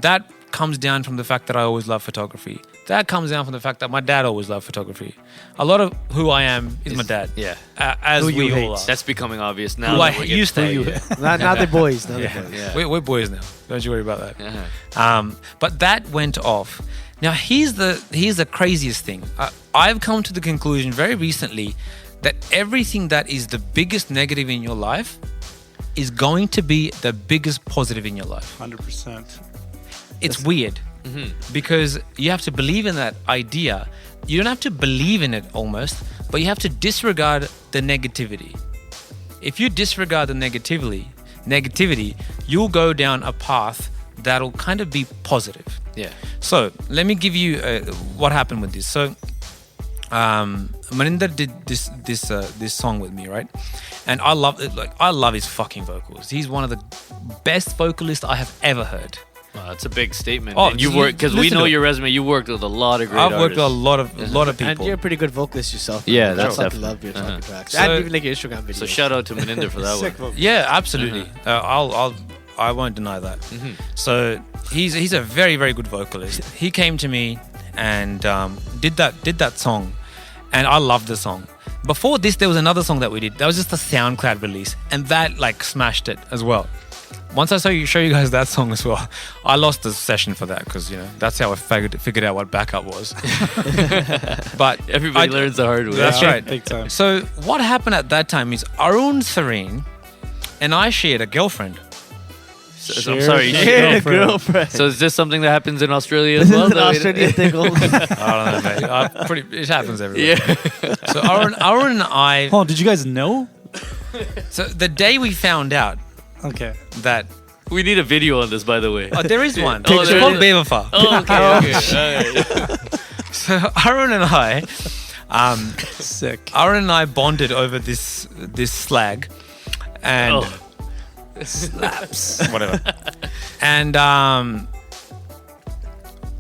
that comes down from the fact that I always love photography. That comes down from the fact that my dad always loved photography. A lot of who I am is my dad. Yeah. As Who you we hate. all are. That's becoming obvious now. Who I that we're getting used to started. hate. Not the boys. Not the Yeah. boys. Yeah. We're boys now. Don't you worry about that. Uh-huh. But that went off. Now here's the craziest thing. I've come to the conclusion very recently that everything that is the biggest negative in your life is going to be the biggest positive in your life. 100%. It's weird because you have to believe in that idea. You don't have to believe in it almost, but you have to disregard the negativity. If you disregard the negativity, you'll go down a path that'll kind of be positive. Yeah. So let me give you what happened with this. So Maninder did this song with me, right? And I love it. Like I love his fucking vocals. He's one of the best vocalists I have ever heard. Wow, that's a big statement. Oh, And you you- work because we listen know to it. your resume. You worked with a lot of great I've worked with artists. a lot of And people. you're a pretty good vocalist yourself. Yeah, man. that's I fucking definitely- love your fucking tracks. So- and even like your Instagram videos. So shout out to Maninder for that Sick one. vocal. Yeah, absolutely. I won't deny that. So he's a very, very good vocalist. He came to me and did that song, and I loved the song. Before this, there was another song that we did. That was just a SoundCloud release, and that like smashed it as well. once I show you guys that song as well, I lost the session for that because that's how I figured out what backup was. But Everybody learns the hard way. That's Yeah, right. big time. So what happened at that time is Arun Serene and I shared a girlfriend. So I'm sorry. Yeah, girlfriend. So is this something that happens in Australia as This well? is an Australian thing. I don't know, mate. It happens everywhere. Yeah. So Arun and I. Hold on, did you guys know? So the day we found out Okay. that We need a video on this, by the way. there is one. Oh, It's there called is. Bevafa. Oh, okay. So Arun and I, Sick. Arun and I bonded over this slag, and Oh. whatever. And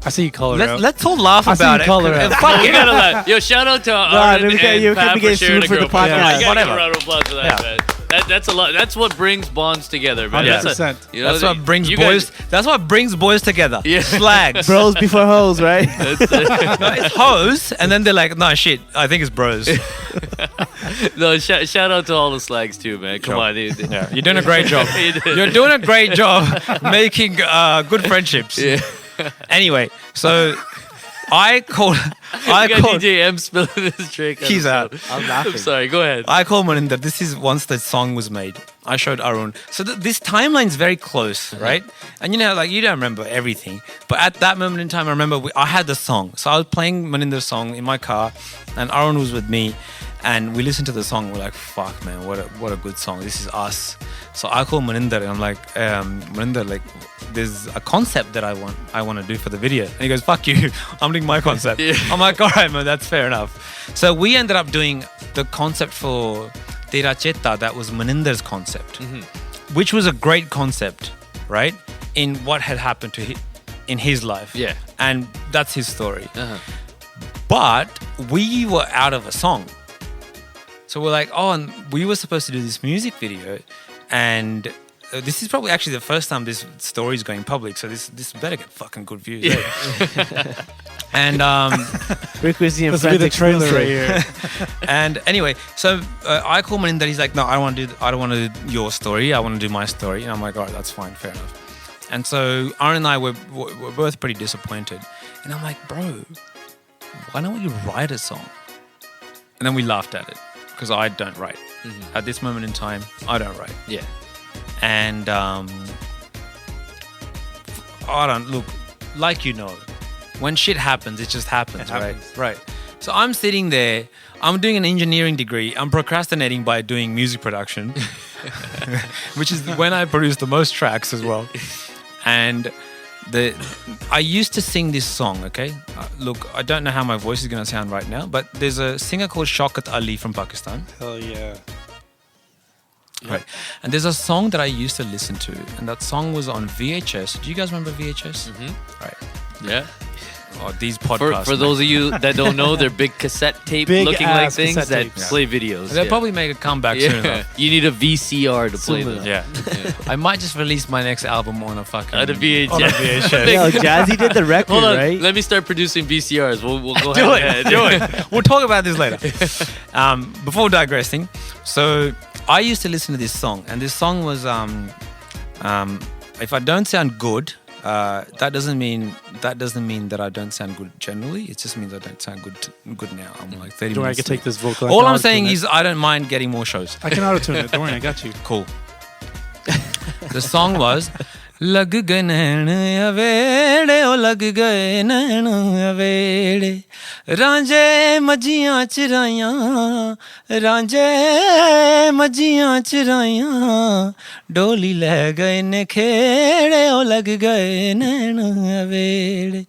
I see you color out. let's all laugh I see about you it. color out. Fuck You it. gotta laugh. Yo, shout out to Arun we can't- and you Pav can't be for getting sharing sued a for the girlfriend. podcast. You gotta give Whatever. a round of applause for that, Yeah. man. That's a lot. That's what brings bonds together, man. 100%. That's what brings you boys. guys- That's what brings boys together. Yeah. Slags. Bros before hoes, right? No, it's hoes, and then they're like, "No shit, I think it's bros." No, shout out to all the slags too, man. Come Sure. on, dude. Yeah, you're doing a great job. You did. You're doing a great job making good friendships. Yeah. Anyway, so I called. You got DJ M spilling his drink. He's out. I'm laughing. I'm sorry. Go ahead. I called Maninder. This is once the song was made. I showed Arun. So this timeline's very close, right? And like you don't remember everything, but at that moment in time, I remember I had the song. So I was playing Maninder's song in my car, and Arun was with me, and we listened to the song. We're like, "Fuck, man, what a good song. This is us." So I called Maninder, and I'm like, Maninder, like, there's a concept that I want to do for the video. And he goes, "Fuck you, I'm doing my concept." Yeah. I'm like, "All right, man, that's fair enough." So we ended up doing the concept for Tera Cheta. That was Maninder's concept, which was a great concept, right? In what had happened to in his life. Yeah. And that's his story. Uh-huh. But we were out of a song. So we're like, and we were supposed to do this music video, and this is probably actually the first time this story is going public, so this better get fucking good views. Yeah. And Rick Christie and This will be Friends the trailer right exclusive. here. and anyway, so I call him in that he's like, "No, I don't want to do your story. I want to do my story." And I'm like, "All right, that's fine, fair enough." And so Aaron and I were both pretty disappointed, and I'm like, "Bro, why don't we write a song?" And then we laughed at it because I don't write. At this moment in time, I don't write. Yeah. And I don't look like when shit happens, it just happens, right? Right. So I'm sitting there, I'm doing an engineering degree, I'm procrastinating by doing music production, which is when I produce the most tracks as well. And I used to sing this song, okay? Look, I don't know how my voice is going to sound right now, but there's a singer called Shaukat Ali from Pakistan. Hell yeah. Right. And there's a song that I used to listen to, and that song was on VHS. Do you guys remember VHS? Right. Yeah. Oh, these podcasts. For those of you that don't know, they're big cassette tape Big looking like ass things cassette that tapes. play videos. They'll yeah. probably make a comeback soon Yeah. enough. You need a VCR to play Soon them. Yeah. I might just release my next album on a fucking... The VHS. On a VHS. Yo, Jazzy did the record, Hold on. right? Let me start producing VCRs. We'll go Do ahead. it. Do it. We'll talk about this later. Before digressing, so I used to listen to this song, and this song was, if I don't sound good, that doesn't mean that I don't sound good generally. It just means I don't sound good now. I'm like 30 Don't worry, I minutes. can take this vocal. All I'm saying is I don't mind getting more shows. I can auto-tune it. Don't worry, I got you. Cool. The song was Lag gaye nain avede o lag gaye nain avede Raanje majjiyan chiraiyan Raanje majjiyan chiraiyan Doli le gaye ne khede o lag gaye nain avede.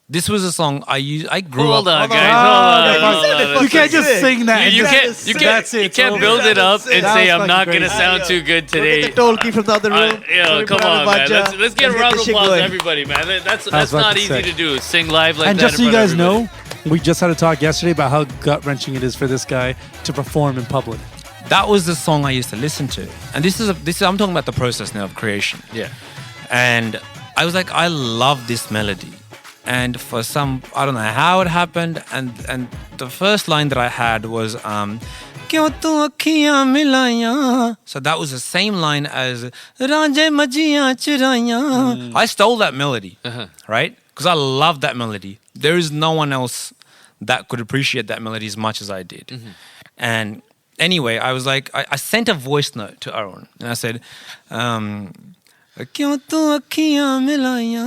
This was a song I grew Hold up. on, guys. Hold on. You can't just sing that. You Just- can't That's it. you It's can't over. build it up and That say was I'm not fucking gonna crazy. sound too good Go today. get the Dolky from the other room. Yo, come on, man. Let's get a round of applause to everybody, man. That's That's not fucking easy sick. to do. Sing live like And that. just so in you front guys of know, everybody. we just had a talk yesterday about how gut-wrenching it is for this guy to perform in public. That was the song I used to listen to, and this is I'm talking about the process now of creation. Yeah. And I was like, I love this melody, and for some, I don't know how it happened, and the first line that I had was, क्यों तू अखियां मिलाया. So that was the same line as Raanje Majiyan Chiraiyan. I stole that melody, right? Because I love that melody. There is no one else that could appreciate that melody as much as I did. And anyway, I was like, I sent a voice note to Arun and I said, क्यों तू अखियां मिलाया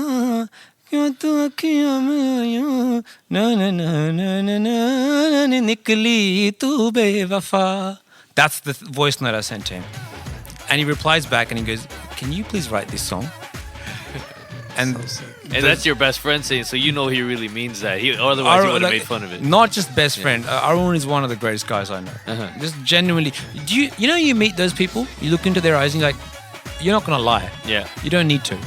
क्यों तू अखियां मिलाया ना ना ना ना ना ना निकली तू बेवफा. That's the voice note I sent to him. And he replies back and he goes, can you please write this song? And that's your best friend saying, so you know he really means that. Otherwise he would have made fun of it. Not just best friend. Arun is one of the greatest guys I know. Just genuinely. You meet those people, you look into their eyes and you're like, you're not going to lie. Yeah. You don't need to.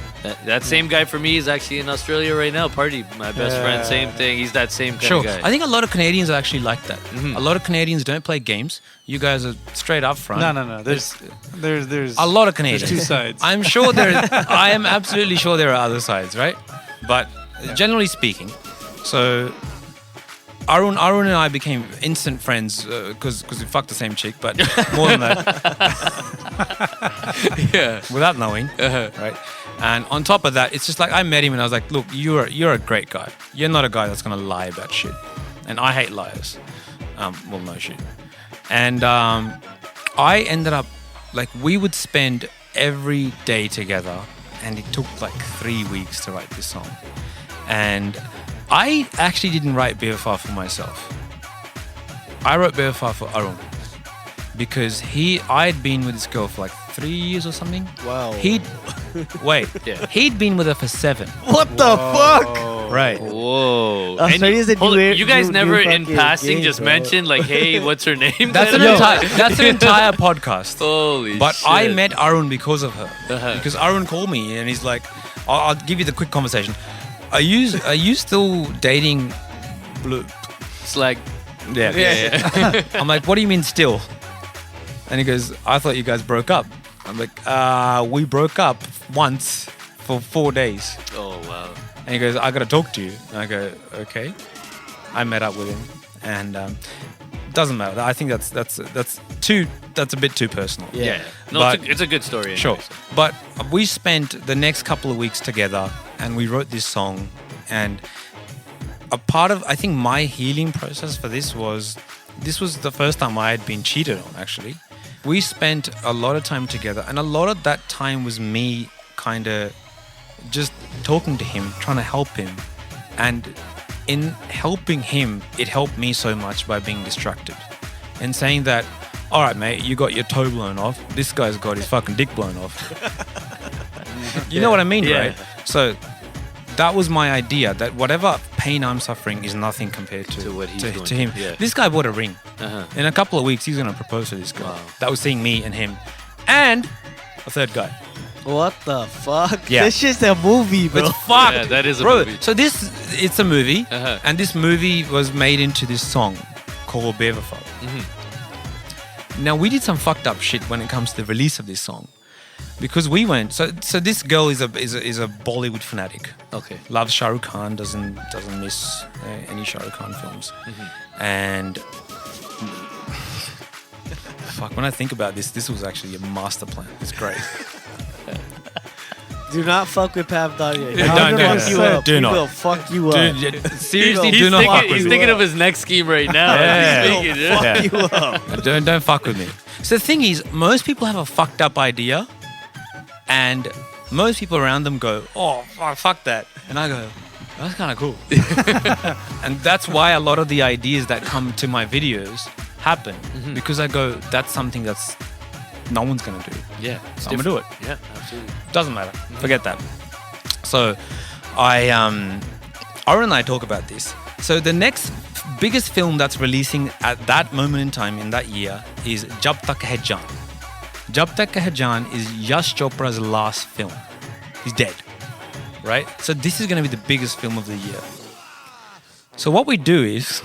That same guy for me is actually in Australia right now. Party, my best friend, same thing. He's that same kind of guy. I think a lot of Canadians are actually like that. A lot of Canadians don't play games. You guys are straight up front. No. There's a lot of Canadians. There's two sides. I'm sure I am absolutely sure there are other sides, right? But generally speaking, so Arun and I became instant friends because we fucked the same chick, but more than that. Yeah. Without knowing, right? And on top of that, it's just like I met him and I was like, look, you're a great guy. You're not a guy that's going to lie about shit. And I hate liars. Well, no shit. And I ended up, like, we would spend every day together and it took like 3 weeks to write this song. And I actually didn't write Beerfar for myself. I wrote Beerfar for Arun because I had been with this girl for like 3 years or something. Wow. He'd been with her for 7. What the fuck? Right. Whoa. Australians that you guys never in fucking passing games, just bro. mentioned like, hey, what's her name? That's an entire podcast. Holy But shit. I met Arun because of her. Because Arun called me and he's like, I'll give you the quick conversation. Are you still dating Blue? Slag. Yeah. I'm like, what do you mean still? And he goes, I thought you guys broke up. I'm like, we broke up once for 4 days. Oh, wow. And he goes, I got to talk to you. And I go, okay. I met up with him. And doesn't matter. I think that's a bit too personal. Yeah. No, But- it's a good story. Anyways. Sure. But we spent the next couple of weeks together and we wrote this song. And a part of, I think, my healing process for this was the first time I had been cheated on, actually. We spent a lot of time together. And a lot of that time was me kind of just talking to him, trying to help him. And in helping him, it helped me so much by being distracted. And saying that, all right, mate, you got your toe blown off. This guy's got his fucking dick blown off. You know what I mean, right? So that was my idea, that whatever pain I'm suffering is nothing compared to what he's going to him. through, yeah. This guy bought a ring. In a couple of weeks, he's going to propose to this girl. Wow. That was seeing me and him. And a third guy. What the fuck? Yeah. This shit's a movie, bro. It's fucked. Yeah, that is a Bro, movie. so it's a movie. Uh-huh. And this movie was made into this song called Beverfall. Now, we did some fucked up shit when it comes to the release of this song. Because we went, so this girl is a Bollywood fanatic. Okay. Loves Shah Rukh Khan, doesn't miss any Shah Rukh Khan films. And fuck, when I think about this was actually a master plan. It's great. Do not fuck with Pav Dharia. Do not. He will fuck you up. Dude, seriously, He's do not fuck with He's me. thinking of his next scheme right now. Yeah. He's thinking, yeah. Fuck you up. Don't fuck with me. So the thing is, most people have a fucked up idea, and most people around them go, "Oh, fuck that," and I go, "That's kind of cool." And that's why a lot of the ideas that come to my videos happen because I go, "That's something that's no one's gonna do." Yeah. So I'm gonna do it. Yeah, absolutely. Doesn't matter. Forget that. So Arun and I talk about this. So the next biggest film that's releasing at that moment in time in that year is Jab Tak Hai Jaan. Jab Tak Hai Jaan is Yash Chopra's last film. He's dead. Right? So this is going to be the biggest film of the year. So what we do is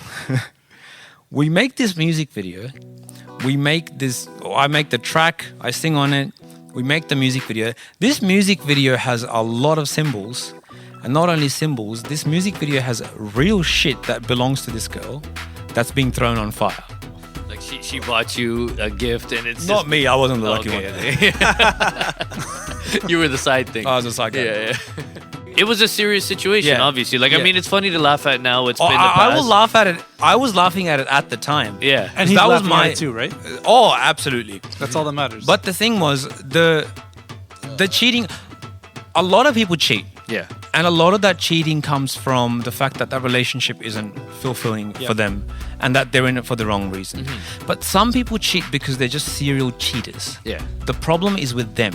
we make this music video. I make the track, I sing on it, we make the music video. This music video has a lot of symbols, and not only symbols, this music video has real shit that belongs to this girl that's being thrown on fire. Like She bought you a gift, and it's Not me. I wasn't the lucky one. okay. You were the side thing. I was a side guy. Yeah. It was a serious situation, Yeah. obviously. Like, I Yeah. mean, it's funny to laugh at now. It's Oh, been the past. I will laugh at it. I was laughing at it at the time. Yeah. And he's that was laughing at my it too, right? Oh, absolutely. That's all that matters. But the thing was the cheating. A lot of people cheat. Yeah. And a lot of that cheating comes from the fact that that relationship isn't fulfilling for them and that they're in it for the wrong reason. But some people cheat because they're just serial cheaters. Yeah. The problem is with them,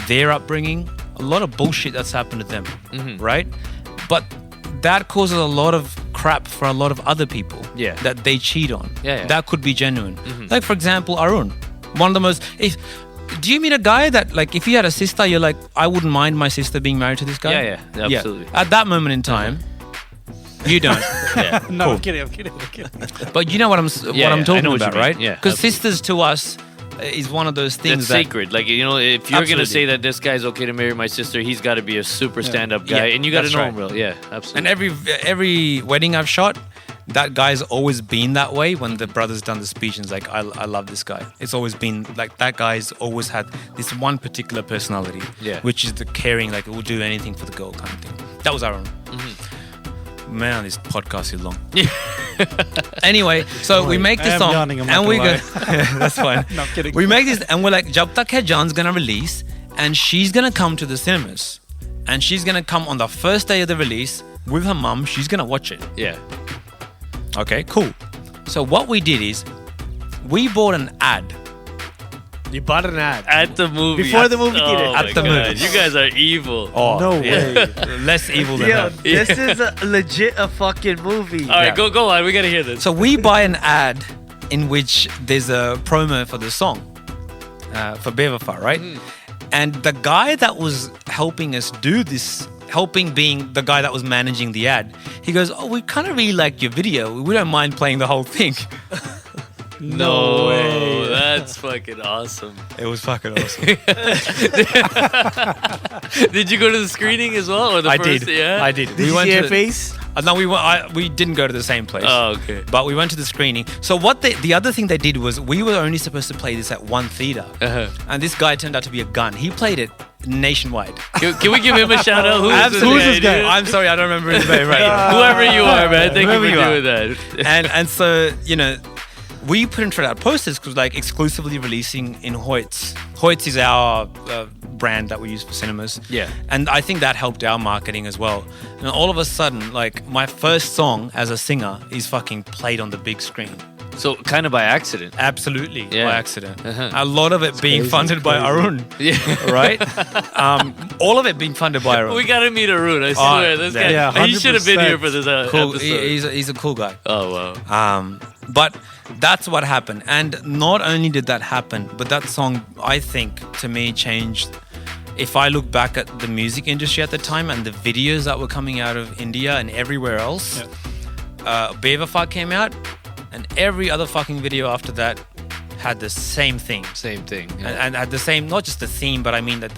their upbringing, a lot of bullshit that's happened to them, right? But that causes a lot of crap for a lot of other people Yeah. that they cheat on. Yeah. That could be genuine. Like, for example, Arun, one of the most... Do you meet a guy that, like, if you had a sister, you're like, I wouldn't mind my sister being married to this guy? Yeah, absolutely. At that moment in time, you don't. Yeah. no, cool. I'm kidding. But you know what I'm Yeah, what I'm I talking know what you about, mean. right? Yeah, Because absolutely. sisters to us is one of those things That's that sacred. Like, you know, if you're going to Absolutely. say that this guy's okay to marry my sister, he's got to be a super stand-up guy. Yeah, And you got to that's know right. him real. Yeah, absolutely. And every wedding I've shot, that guy's always been that way. When the brother's done the speech and it's like, I love this guy. It's always been like that guy's always had this one particular personality, Yeah. which is the caring, like, will do anything for the girl kind of thing. That was Aaron. Man, this podcast is long. Anyway, so we make I this am song yawning, I'm not and we gonna go. That's fine. No, I'm kidding. We make this and we're like, Jab Tak Hai Jaan's gonna release, and she's gonna come to the cinemas, and she's gonna come on the first day of the release with her mum. She's gonna watch it. yeah. Okay, cool. So what we did is we bought an ad. You bought an ad. At the movie. Before the movie theater. Oh At my the God. movie. You guys are evil. Oh, No way. less evil than Yo, that. this is legit a fucking movie. All right, Yeah. go on. We got to hear this. So we buy an ad in which there's a promo for the song for Bevafa, right? And the guy that was helping us do this, helping being the guy that was managing the ad, he goes, "Oh, we kind of really like your video. We don't mind playing the whole thing." No way. That's fucking awesome. It was fucking awesome. Did you go to the screening as well? Or the I first, did. Yeah? I did. Did you see her face? No, we didn't go to the same place. Oh, okay. But we went to the screening. So the other thing they did was we were only supposed to play this at one theater, and this guy turned out to be a gun. He played it nationwide. Can we give him a shout out? Absolutely. Who's this guy? I'm sorry, I don't remember his name right now. Whoever you are, man. Thank Whoever you you for are. doing that. And so, you know, we printed out posters because like exclusively releasing in Hoyts. Hoyts is our brand that we use for cinemas. Yeah. And I think that helped our marketing as well. And all of a sudden, like my first song as a singer is fucking played on the big screen. So kind of by accident. Absolutely, Yeah. by accident. Uh-huh. A lot of it being crazy, funded it's by crazy. Arun, Yeah. right? All of it being funded by Arun. We gotta meet Arun. I swear, this guy. yeah, he should have been here 100%. for this cool. episode. He's a cool guy. Oh wow. But that's what happened. And not only did that happen, but that song, I think, to me, changed. If I look back at the music industry at the time and the videos that were coming out of India and everywhere else, Bevafa came out, and every other fucking video after that had the same theme. Same thing. Yeah. And had the same, not just the theme, but I mean that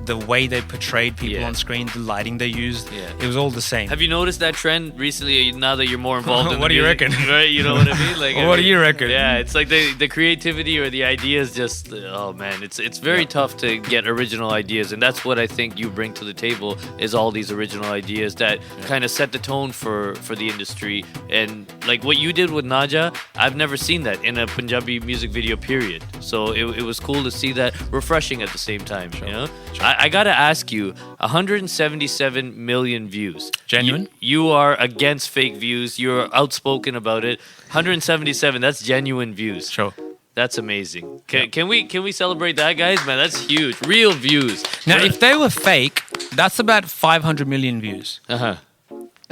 the way they portrayed people Yeah. on screen, the lighting they used, Yeah. it was all the same. Have you noticed that trend recently? Now that you're more involved in What the do you music, reckon? Right? You know what I mean? Like, What do you reckon? Yeah, it's like the creativity or the ideas just. Oh man, it's very tough to get original ideas, and that's what I think you bring to the table is all these original ideas that kind of set the tone for the industry. And like what you did with Naja, I've never seen that in a Punjabi music video. Period. So it was cool to see that, refreshing at the same time. You know, I gotta ask you, 177 million views. Genuine? You are against fake views. You're outspoken about it. 177. That's genuine views. Sure. That's amazing. Can we celebrate that, guys? Man, that's huge. Real views. Now, if they were fake, that's about 500 million views. Uh-huh.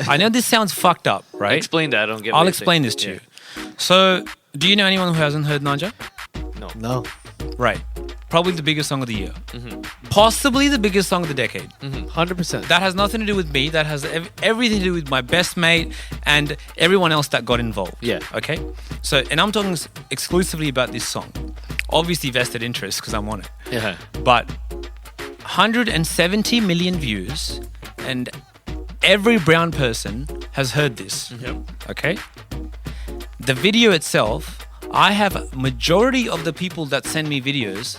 I know this sounds fucked up, right? Explain that. I don't get. what I'll you're explain saying. this to you. So, do you know anyone who hasn't heard Naja? No. Right. Probably the biggest song of the year. Mm-hmm. Possibly the biggest song of the decade. 100%. That has nothing to do with me. That has everything to do with my best mate and everyone else that got involved. Yeah. Okay? So, and I'm talking exclusively about this song. Obviously vested interest because I'm on it. Yeah. But 170 million views and every brown person has heard this. Yep. Okay? The video itself, I have majority of the people that send me videos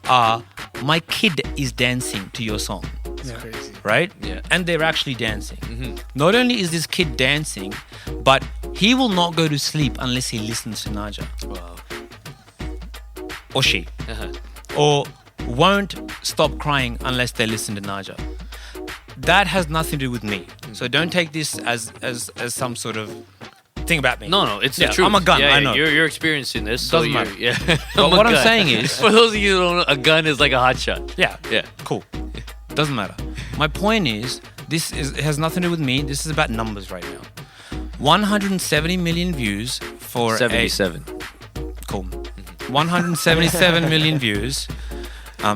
are my kid is dancing to your song. It's crazy. Right? Yeah. And they're actually dancing. Not only is this kid dancing, but he will not go to sleep unless he listens to Naja. Wow. Or she. Or won't stop crying unless they listen to Naja. That has nothing to do with me. So don't take this as some sort of thing about me. No, it's the Yeah, truth. I'm a gun, Yeah, I know. You're experiencing this. So Doesn't matter. Yeah. But I'm a what I'm gun. saying is- for those of you who don't know, a gun is like a hot shot. Yeah. Yeah. Cool. Doesn't matter. My point is, it has nothing to do with me. This is about numbers right now. 170 million views for 77. Cool. 177 million views.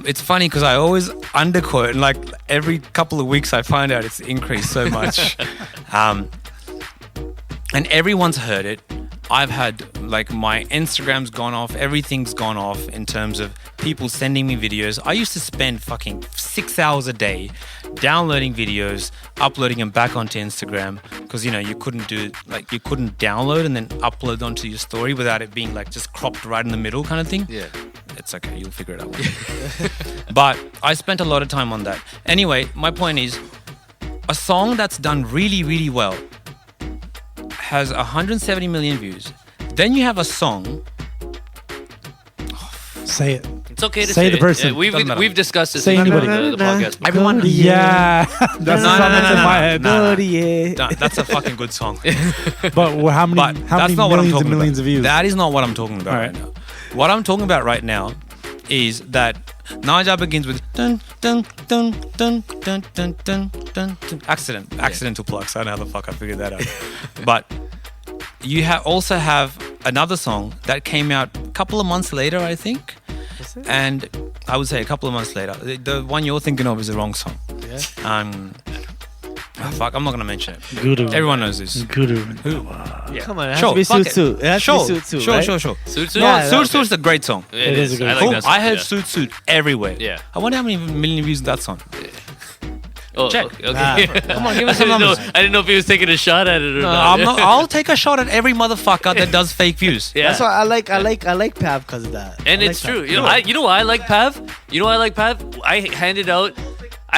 It's funny because I always underquote, and like every couple of weeks I find out it's increased so much. And everyone's heard it. I've had, like, my Instagram's gone off, everything's gone off in terms of people sending me videos. I used to spend fucking 6 hours a day downloading videos, uploading them back onto Instagram because, you know, you couldn't download and then upload onto your story without it being like just cropped right in the middle kind of thing. Yeah. It's okay, you'll figure it out one day. But I spent a lot of time on that. Anyway, my point is, a song that's done really, really well has 170 million views. Then you have a song. Say it. It's okay to Say say the it. person. Yeah, we've discussed this Say in anybody. the podcast. Everyone. Yeah. That's the song that's in my head. No, that's a fucking good song. But how many, But how that's many not what I'm millions talking and millions about. of views? That is not what I'm talking about right now. What I'm talking about right now is that Naja begins with dun dun dun dun dun dun dun dun dun. Accidental plugs. I don't know how the fuck I figured that out. But you also have another song that came out a couple of months later, I think. And I would say a couple of months later. The one you're thinking of is the wrong song. Yeah. Fuck, I'm not gonna mention it. Guru. Everyone knows this. Guru. Yeah. Come on, it has Sure, to be fuck Suit it. Suit. It has to be Suit Suit, Sure, right? sure, sure. Suit Suit? No, Yeah, Suit Suit's a great song. It is a great I like song. that song. I heard yeah. Suit Suit everywhere. Yeah. I wonder how many million views that song. Oh, Check. okay. Come on, give us some I numbers. didn't know if he was taking a shot at it or not. I'll take a shot at every motherfucker that does fake views. Yeah. That's why I like Pav because of that. And I it's like true. Pav. You know why I like Pav? You know why I like Pav? I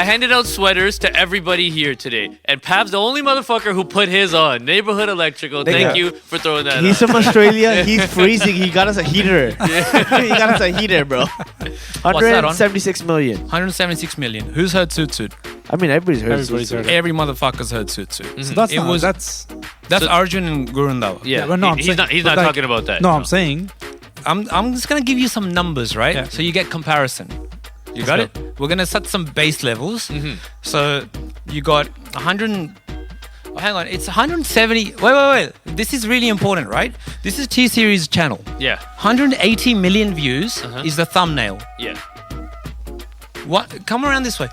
handed out sweaters to everybody here today. And Pav's the only motherfucker who put his on. Neighborhood Electrical. Thank you for throwing that He's on. from Australia. He's freezing. He got us a heater. He got us a heater, bro. that on? 176 million. 176 million. Who's heard Suit Suit? I mean, everybody's heard. Everybody's Suit heard Suit. it. Every motherfucker's heard Suit Suit. So that's It not, was- that's That's Arjun and Gurundawa. Yeah, but no, I'm he's saying- not. He's but not like- talking about that. no, I'm saying I'm just gonna give you some numbers, right? Yeah. So you get comparison. You got it? We're gonna set some base levels. So you got 100. Hang on, it's 170. Wait. This is really important, right? This is T-Series channel. Yeah, 180 million views is the thumbnail. yeah. What? Come around this way.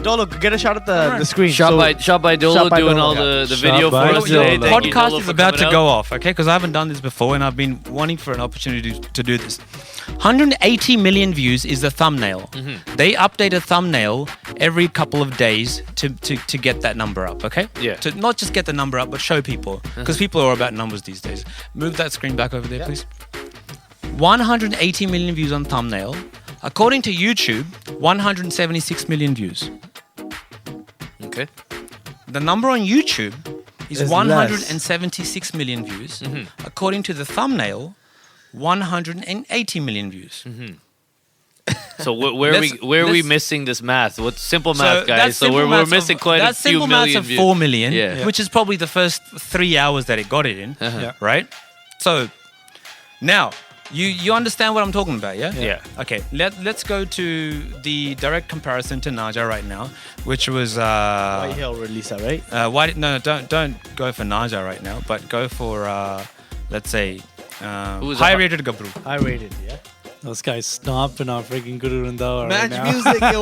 Dolo, get a shot at the screen. Shot So- by Dolo Shot by doing Dolo, all yeah. the Shot video for by us Dolo. today. The Thank you, podcast Dolo, is for about to coming go out. off, okay? Because I haven't done this before and I've been wanting for an opportunity to do this. 180 million views is the thumbnail. They update a thumbnail every couple of days to get that number up, okay? Yeah. To not just get the number up, but show people. Because people are about numbers these days. Move that screen back over there, please. 180 million views on thumbnail. According to YouTube, 176 million views. Okay. The number on YouTube is Is 176 million views. According to the thumbnail, 180 million views. So where are we let's- missing this math? What's simple math, guys? that's So simple we're maths missing of- quite a that's few simple maths million of views. 4 million, Yeah. which is probably the first 3 hours that it got it in, right? So now you understand what I'm talking about, yeah? Yeah. Okay, let's go to the direct comparison to Naja right now, which was White Hill released that, right? don't go for Naja right now, but go for let's say Who's high a- rated Gabru. I rated, yeah. those guys stomping on freaking Guru and Dawa right Match now. music, yo.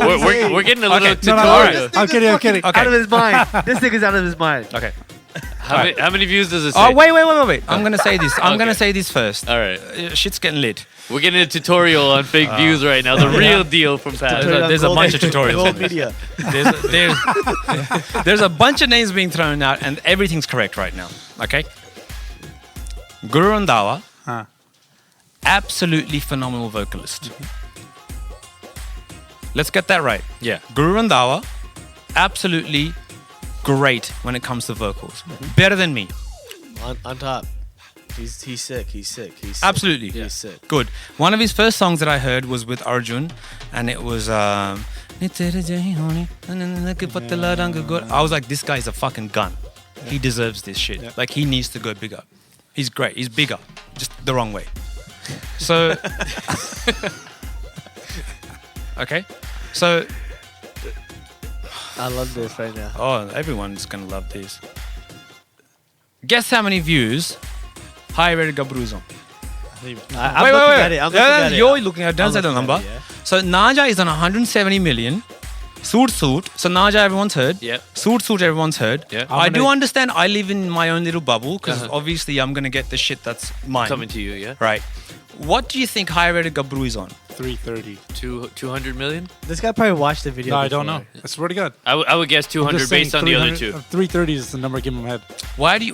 We're getting a little Okay. No, tutorial. I'm kidding. I'm kidding. Okay. Out of his mind. This nigga's out of his mind. Okay. How many views does it say? Oh wait! I'm gonna say this. I'm gonna Okay. say this first. All right. Shit's getting lit. We're getting a tutorial on fake views right now. The real deal from Pat. There's a bunch of tutorials Gold on this. media. There's a bunch of names being thrown out, and everything's correct right now. Okay. Guru Randawa Huh. absolutely phenomenal vocalist. Let's get that right. Yeah. Guru Randhawa, absolutely great when it comes to vocals. Better than me. On top. He's sick. He's sick. He's sick. Absolutely. He's sick. Good. One of his first songs that I heard was with Arjun, and it was I was like, this guy's a fucking gun. He deserves this shit. Yeah. Like, he needs to go bigger. He's great. He's bigger, just the wrong way. So, okay. So, I love this right now. oh, everyone's gonna love this. Guess how many views High Rated Gabru's on? I'm Wait. looking at it. I'm looking at it. You're looking at it. Don't I'm say the looking at number. it, yeah. So Naja is on 170 million. Suit. So Naja everyone's heard. Yep. Suit everyone's heard. Yeah. I do understand I live in my own little bubble because Uh-huh. obviously I'm going to get the shit that's mine. Coming to you, yeah. Right. What do you think High Rated Gabru is on? 330. 200 million. This guy probably watched the video. No, I don't before. know. I swear to God. I would guess I'm 200 just saying based on the other 300 two. 330 is the number I give him head. Why do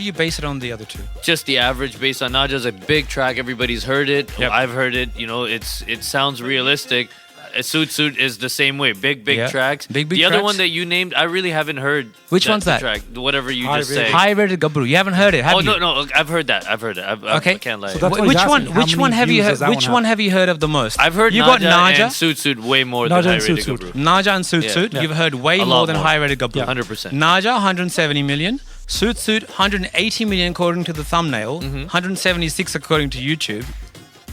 you base it on the other two? Just the average based on Naja's a big track. Everybody's heard it. Yep. I've heard it. You know, it sounds realistic. Suit is the same way. Big Yeah. tracks. Big the other tracks. one that you named, I really haven't heard. Which one's that? Track, whatever you High just Rated. say. High Rated Gabru. You haven't heard it, have Oh you? no, I've heard that. Okay. I can't lie. So that's what he's Which asking. one? How Which many one have you views heard? does that Which one one have you heard of the most? I've heard you Naja got Naja, and Suit way more Naja than High and Rated Suit. Gabru. Naja and Suit. Yeah. You've heard way A more lot than more. High Rated Gabru. Yeah. 100%. Naja 170 million. Suit 180 million according to the thumbnail. 176 according to YouTube.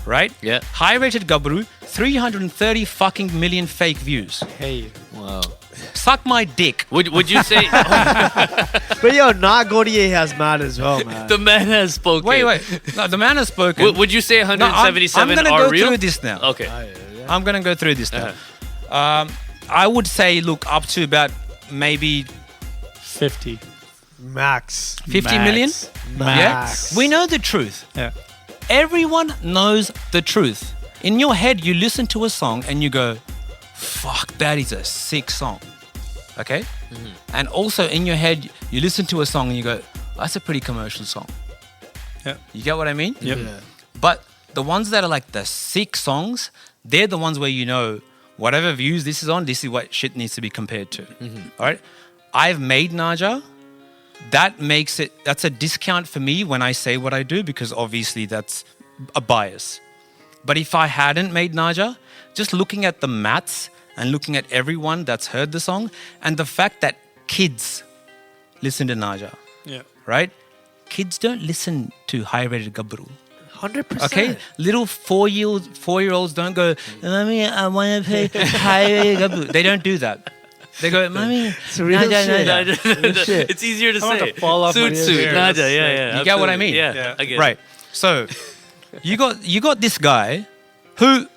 Right? Yeah. High Rated Gabru 330 fucking million fake views. Hey. Wow. Suck my dick. Would you say But yo, not Godier has mad as well, man. the man has spoken? Wait. No, the man has spoken. Would you say No, 177 I'm gonna are go real? through this now. Okay. I'm gonna go through this now. I would say, look, up to about maybe 50. Max. 50 Max. million. Max. Yeah, we know the truth. Yeah. Everyone knows the truth. In your head, you listen to a song and you go, "Fuck, that is a sick song." Okay. And also in your head, you listen to a song and you go, "That's a pretty commercial song." Yeah. You get what I mean? Yep. Yeah. But the ones that are like the sick songs, they're the ones where you know whatever views this is on, this is what shit needs to be compared to. All right. I've made Naja. That's a discount for me when I say what I do because obviously that's a bias. But if I hadn't made Naja, just looking at the maths and looking at everyone that's heard the song and the fact that kids listen to Naja, Yeah. right? Kids don't listen to High Rated Gabru. 100%. Okay, little four-year-olds don't go, "Mommy, I want to play High Rated Gabru." They don't do that. They go, "Mommy, It's real Naja, shit. Naja." Shit. It's easier to I want say. to fall off my Suit, chair. Naja, yeah. You get what I absolutely. mean? Yeah, Yeah. I get Right. So you got this guy who,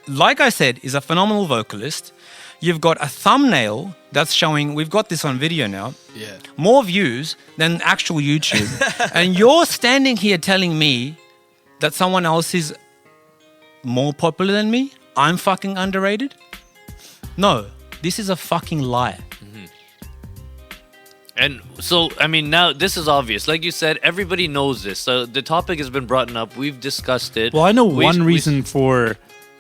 like I said, is a phenomenal vocalist. You've got a thumbnail that's showing, we've got this on video now, Yeah. more views than actual YouTube. And you're standing here telling me that someone else is more popular than me? I'm fucking underrated? No, this is a fucking lie. And so, I mean, now this is obvious. Like you said, everybody knows this. So the topic has been brought up. We've discussed it. Well, I know We- one we- reason for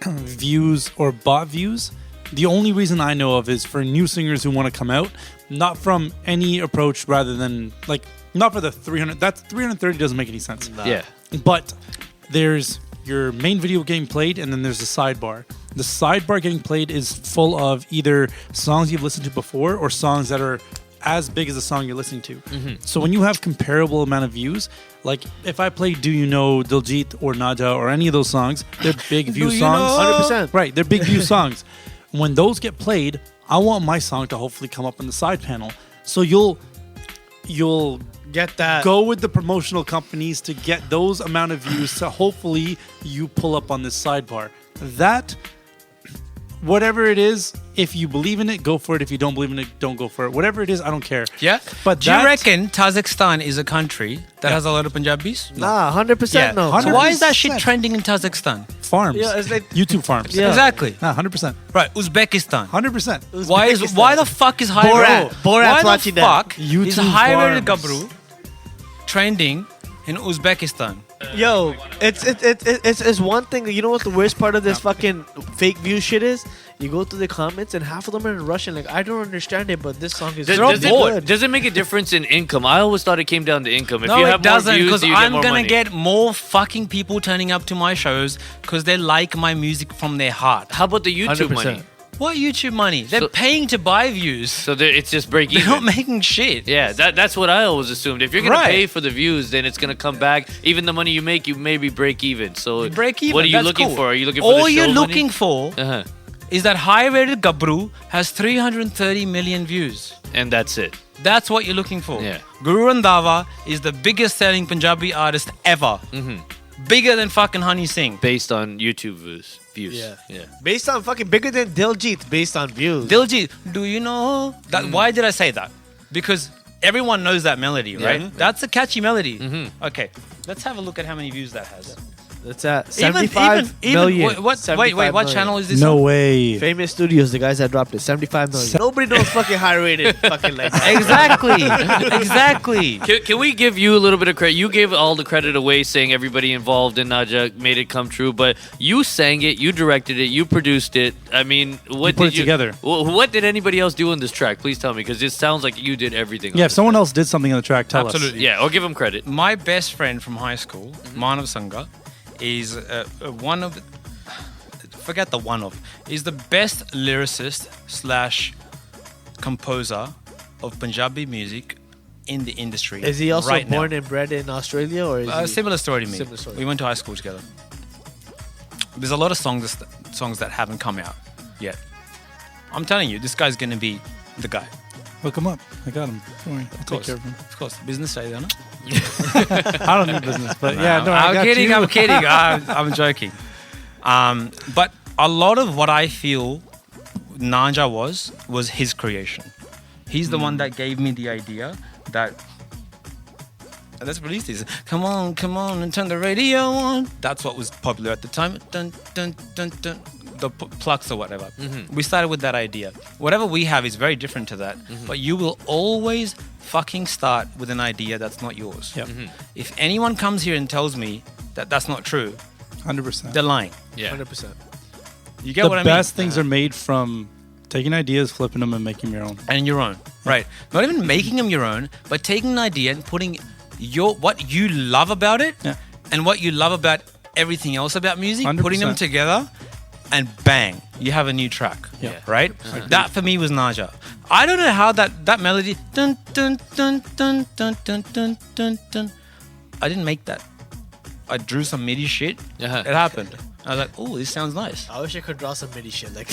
views or bot views. The only reason I know of is for new singers who want to come out, not from any approach rather than like not for the 300. That's 330 doesn't make any sense. Yeah. But there's your main video getting played, and then there's the sidebar. The sidebar getting played is full of either songs you've listened to before or songs that are as big as the song you're listening to. So when you have comparable amount of views, like if I play Do You Know, Diljit or Naja or any of those songs, they're big view songs. 100%. Right, they're big view songs. When those get played, I want my song to hopefully come up in the side panel. So you'll Get that. go with the promotional companies to get those amount of views to hopefully you pull up on this sidebar. That, whatever it is, if you believe in it, go for it. If you don't believe in it, don't go for it. Whatever it is, I don't care. Yeah? But do you that- reckon Kazakhstan is a country that has a lot of Punjabis? Nah, 100% no. 100%. So why is that shit 100%. trending in Kazakhstan? Farms. Yeah, it's like- YouTube farms. Yeah. Exactly. Nah, 100%. Right, Uzbekistan. 100%. Why the fuck is High Borat. Borat's Why watching the that. fuck is YouTube High Rated farms. Gabru trending in Uzbekistan? Yo, it's one thing. You know what the worst part of this fucking fake view shit is? You go through the comments and half of them are in Russian. Like, I don't understand it, but this song is so good. Does it make a difference in income? I always thought it came down to income. If No, you it have more doesn't, views, because you get I'm more gonna money. get more fucking people turning up to my shows because they like my music from their heart. How about the YouTube 100%. money? What YouTube money? They're So- paying to buy views. So it's just break They're even. not making shit. Yeah, that's what I always assumed. If you're gonna Right. pay for the views, then it's gonna come back. Even the money you make, you maybe break even. So You break even. What are you That's looking cool. for? Are you looking for All the show you're money? looking for Uh-huh. is that high-rated Gabru has 330 million views. And that's it. That's what you're looking for. Yeah. Guru Randhawa is the biggest selling Punjabi artist ever. Bigger than fucking Honey Singh. Based on YouTube views. Yeah. Based on fucking bigger than Diljit, based on views. Diljit, do you know that? Why did I say that? Because everyone knows that melody, right? That's a catchy melody. Okay, let's have a look at how many views that has. That's at 75 even, million. wait, what 75 what million. channel is this No on? way. Famous Studios, the guys that dropped it, 75 million. Nobody knows fucking high rated fucking like that. Exactly. Can we give you a little bit of credit? You gave all the credit away, saying everybody involved in Naja made it come true, but you sang it, you directed it, you produced it. I mean, what put did it you together. What did anybody else do on this track? Please tell me, because it sounds like you did everything. Yeah, on if this someone track. else did something on the track, tell us. Absolutely. Yeah, or give them credit. My best friend from high school, Manav Sangha, is one of, forget the one of, is the best lyricist / composer of Punjabi music in the industry. Is he also right born now. and bred in Australia, or is he Similar story to me. Similar story. We went to high school together. There's a lot of songs that haven't come out yet. I'm telling you, this guy's gonna be the guy. Hook him up. I got him. Don't worry. I'll take care of him. Of course, business say that, no? I don't need business, but yeah, no, I I'm got kidding. you. I'm kidding. I'm joking. But a lot of what I feel Nanja was his creation. He's the one that gave me the idea that let's release this. Come on, and turn the radio on. That's what was popular at the time. Dun dun dun dun. The plucks or whatever. We started with that idea. Whatever we have is very different to that. But you will always fucking start with an idea that's not yours. Yep. If anyone comes here and tells me that that's not true, 100%. they're lying. Yeah. 100%? You get The what I mean? best things are made from taking ideas, flipping them, and making them your own. And your own, right? Not even making them your own, but taking an idea and putting what you love about it, Yeah. and what you love about everything else about music, 100%. putting them together, and bang, you have a new track. Yeah. Right? That for me was Naja. I don't know how that melody. Dun dun dun dun dun dun dun dun dun. I didn't make that. I drew some MIDI shit. Uh-huh. It happened. I was like, oh, this sounds nice. I wish I could draw some MIDI shit like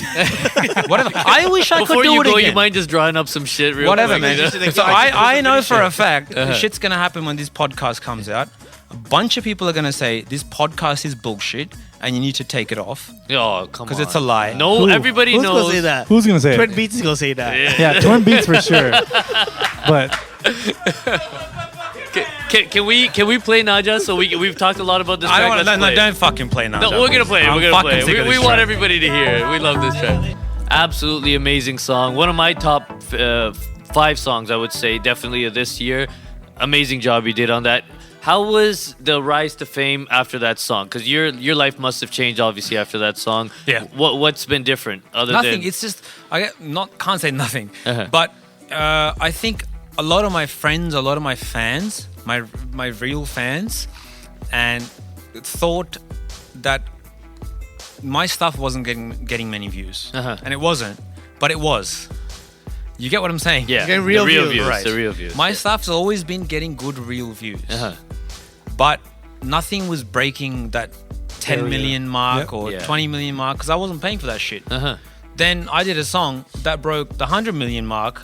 Whatever. I wish I Before could do you it go, again. you mind just drawing up some shit real Whatever, quick, man. you know? Just like, So I just I do know some for shit. a fact shit's gonna happen when this podcast comes out. A bunch of people are gonna say this podcast is bullshit and you need to take it off Oh, come on. because it's a lie. No, Who? everybody Who's knows. gonna say that? Who's gonna say Twin it? Beats is gonna say that. Yeah, Twin Beats for sure. But Can we play Naja? So we've talked a lot about this I track. don't Let's want to. play. Don't fucking play now. No, we're gonna play it. We're gonna play it. We want everybody. everybody to hear it. We love this track. Absolutely amazing song. One of my top 5 songs, I would say, definitely of this year. Amazing job you did on that. How was the rise to fame after that song? Because your life must have changed, obviously, after that song. Yeah. What's been different other Nothing. than It's just can't say nothing. Uh-huh. But I think a lot of my friends, a lot of my fans, my real fans, and thought that my stuff wasn't getting many views, and it wasn't, but it was. You get what I'm saying? yeah, getting real the real views. views, Right. the real views. My stuff's always been getting good real views, Uh-huh. but nothing was breaking that 10 million mark Yep. or Yeah. 20 million mark because I wasn't paying for that shit. Uh-huh. Then I did a song that broke the 100 million mark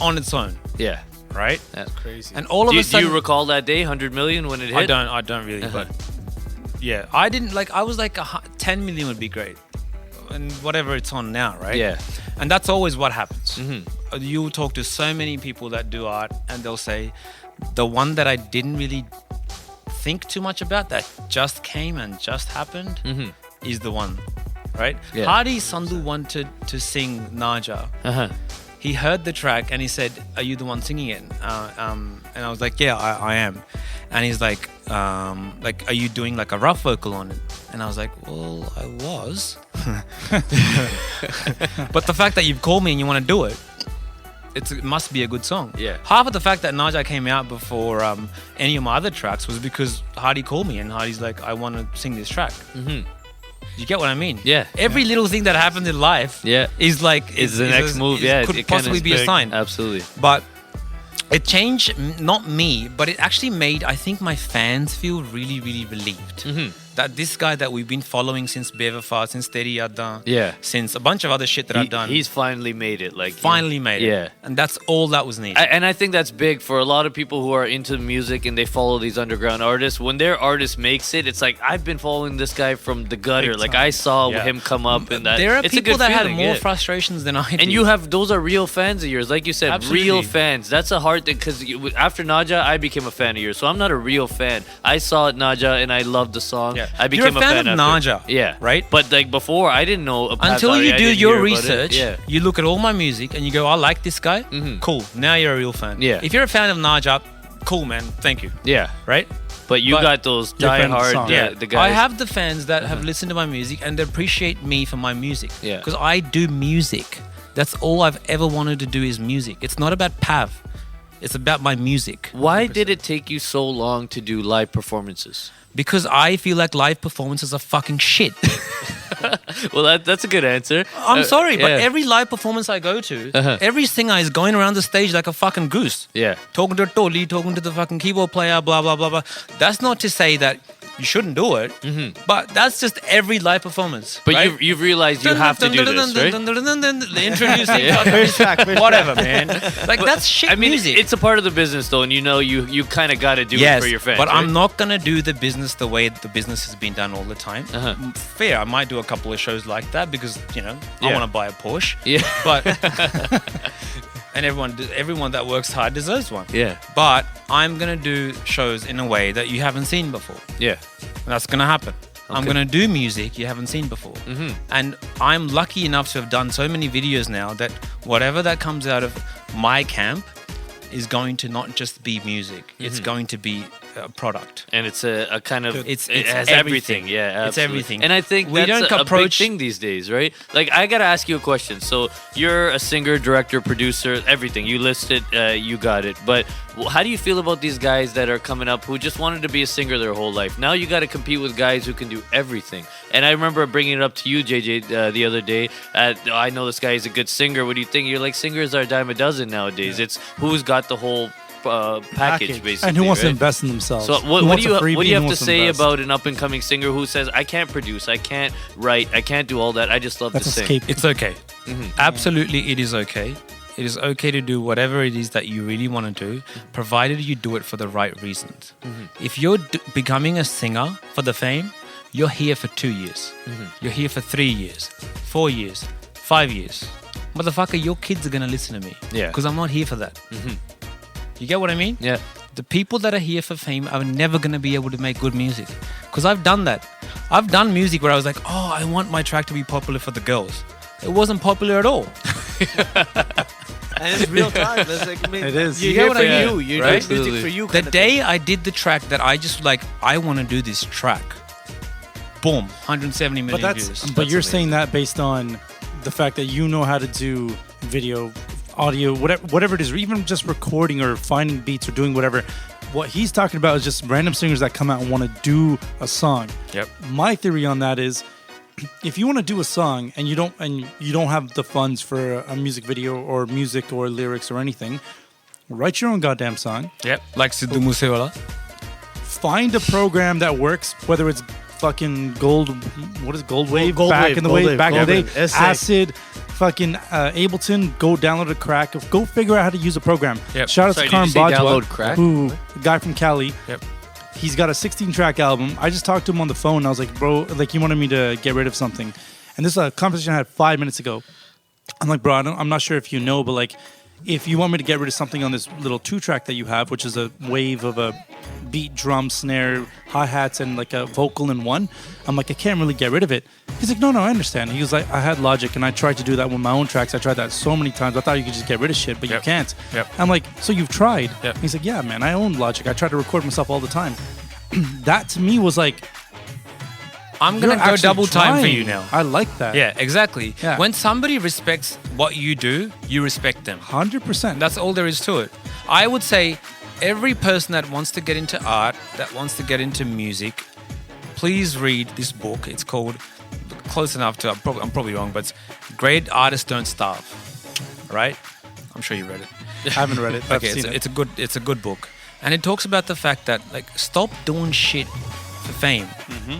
on its own, Yeah. right? Crazy. And all of Do a you sudden, recall that day, 100 million, when it hit? I don't really, but yeah, I didn't like. I was like 10 million would be great, and whatever it's on now, right? Yeah. And that's always what happens. You talk to so many people that do art, and they'll say, the one that I didn't really think too much about, that just came and just happened, is the one, right? Yeah. Hardy Sandhu wanted to sing Naja. Uh-huh. He heard the track and he said, "Are you the one singing it?" And I was like, "Yeah, I am." And he's like, like, are you doing like a rough vocal on it? And I was like, well, I was. But the fact that you've called me and you want to do it, it must be a good song. Yeah. Half of the fact that Naja came out before any of my other tracks was because Hardy called me and Hardy's like, I want to sing this track. Mm-hmm. You get what I mean? Yeah. Every little thing that happened in life is like... Is the next move, Could possibly be a sign. Absolutely. But it changed, not me, but it actually made, I think, my fans feel really, really relieved. Mm-hmm. That this guy that we've been following since Bevafa, since Teri Yadda, since a bunch of other shit that I've done. He's finally made it. Like finally made it. Yeah. And that's all that was needed. And I think that's big for a lot of people who are into music and they follow these underground artists. When their artist makes it, it's like, I've been following this guy from the gutter. Like, I saw him come up and that. There are it's people a good that feeling, had more frustrations than I did. And you have, those are real fans of yours. Like you said, Absolutely. real fans. That's a hard thing because after Naja, I became a fan of yours. So I'm not a real fan. I saw Naja and I loved the song. Yeah. I became You're a fan of after. Naja. Yeah. Right? But like before, I didn't know. Until you I do didn't your hear about it. research, Yeah. you look at all my music and you go, I like this guy. Mhm. Cool. Now you're a real fan. Yeah. If you're a fan of Naja, cool, man. Thank you. Yeah. Right? But you But got those you're a fan of the die-hard, song. the guys. I have the fans that have listened to my music and they appreciate me for my music. Yeah. Because I do music. That's all I've ever wanted to do is music. It's not about Pav. It's about my music. Why did it take you so long to do live performances? Because I feel like live performances are fucking shit. Well, that's a good answer. I'm sorry, but yeah. every live performance I go to, Uh-huh. every singer is going around the stage like a fucking goose. Yeah. Talking to a Toli, talking to the fucking keyboard player, blah, blah, blah, blah. That's not to say that you shouldn't do it, but that's just every live performance. But right? you've realized you have to do this, right? Introducing, whatever, man. Like, that's shit I mean, music. it's a part of the business, though, and you know you kind of got to do it for your fans. but right? I'm not going to do the business the way the business has been done all the time. Uh-huh. Fair, I might do a couple of shows like that because, I Yeah. want to buy a Porsche. Yeah. But and everyone that works hard deserves one. Yeah. But I'm going to do shows in a way that you haven't seen before. Yeah. And that's going to happen. I'm Okay. going to do music you haven't seen before. And I'm lucky enough to have done so many videos now that whatever that comes out of my camp is going to not just be music. It's going to be a product. And it's a kind of It's it has everything. everything. Yeah, It's absolutely. everything. And I think We that's don't a big approach- thing these days, right? Like I gotta ask you a question. So you're a singer, director, producer, everything. You listed, you got it. But how do you feel about these guys that are coming up who just wanted to be a singer their whole life? Now you got to compete with guys who can do everything. And I remember bringing it up to you, JJ, the other day. I know this guy is a good singer. What do you think? You're like, singers are a dime a dozen nowadays. It's who's got the whole package, basically. And who wants to right? invest in themselves? So Who what wants do a you freebie, have who to wants say invest? about an up and coming singer who says I can't produce, I can't write, I can't do all that. I just love That's to sing. escape. It's okay. Absolutely, it is okay. It is okay to do whatever it is that you really want to do, provided you do it for the right reasons. If you're becoming a singer for the fame, you're here for 2 years. You're here for 3 years, 4 years, 5 years. Motherfucker, your kids are going to listen to me. Yeah. Because I'm not here for that. You get what I mean? Yeah. The people that are here for fame are never going to be able to make good music. Because I've done that. I've done music where I was like, oh, I want my track to be popular for the girls. It wasn't popular at all. And it's real time. That's like, I mean, It is. You're You get here what for I mean? you. You're Right? doing music for you. The kind of day thing. I did the track that I just like, I want to do this track. Boom, 170 million But views. but you're saying that based on the fact that you know how to do video, audio, whatever it is, or even just recording or finding beats or doing whatever. What he's talking about is just random singers that come out and want to do a song. Yep. My theory on that is, if you want to do a song and you don't have the funds for a music video or music or lyrics or anything, write your own goddamn song. Yep. Like Sidhu Moosewala. Find a program that works, whether it's fucking Gold Wave Gold back Wave, in the Gold way Wave, back in Gold the day, Wave, essay. Acid, fucking Ableton. Go download a crack. Go figure out how to use a program. Yep. Shout out Sorry, to did you Karan say Bajwa, download crack? who the guy from Cali. Yep. He's got a 16-track album. I just talked to him on the phone. I was like, bro, like he wanted me to get rid of something, and this is a conversation I had 5 minutes ago. I'm like, bro, I'm not sure if you know, but like, if you want me to get rid of something on this little 2-track that you have, which is a wave of a beat, drum, snare, hi-hats, and like a vocal in one, I'm like, I can't really get rid of it. He's like, no, I understand. He was like, I had Logic, and I tried to do that with my own tracks. I tried that so many times. I thought you could just get rid of shit, but you Yep. can't. Yep. I'm like, so you've tried? Yep. He's like, yeah, man, I own Logic. I try to record myself all the time. that to me was like, I'm going to you're go actually double time for trying. you now. I like that. Yeah, exactly. Yeah. When somebody respects what you do, you respect them. 100%. That's all there is to it. I would say every person that wants to get into art, that wants to get into music, please read this book. It's called, close enough to, I'm probably wrong, but it's Great Artists Don't Starve. Right? I'm sure you read it. I haven't read it. But Okay, I've seen it. it's a good book. And it talks about the fact that, like, stop doing shit for fame.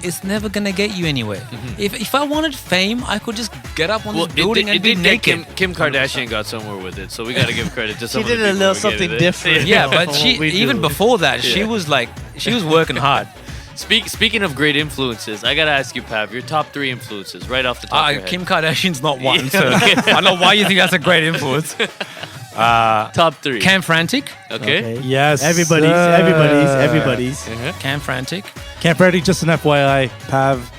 It's never gonna get you anywhere. If I wanted fame, I could just get up on this building and be naked. Kim Kardashian got somewhere with it, so we got to give credit to some She of the did a people little who something get it. different. Yeah, but from she what we even do. before that, she was working hard. Speaking of great influences, I gotta ask you, Pav, your top 3 influences right off the top of your head. Kim Kardashian's not one, so I don't know why you think that's a great influence. Top 3. Cam Frantic. Okay. Yes. Everybody's. Cam Frantic. Camp Ready, just an FYI, Pav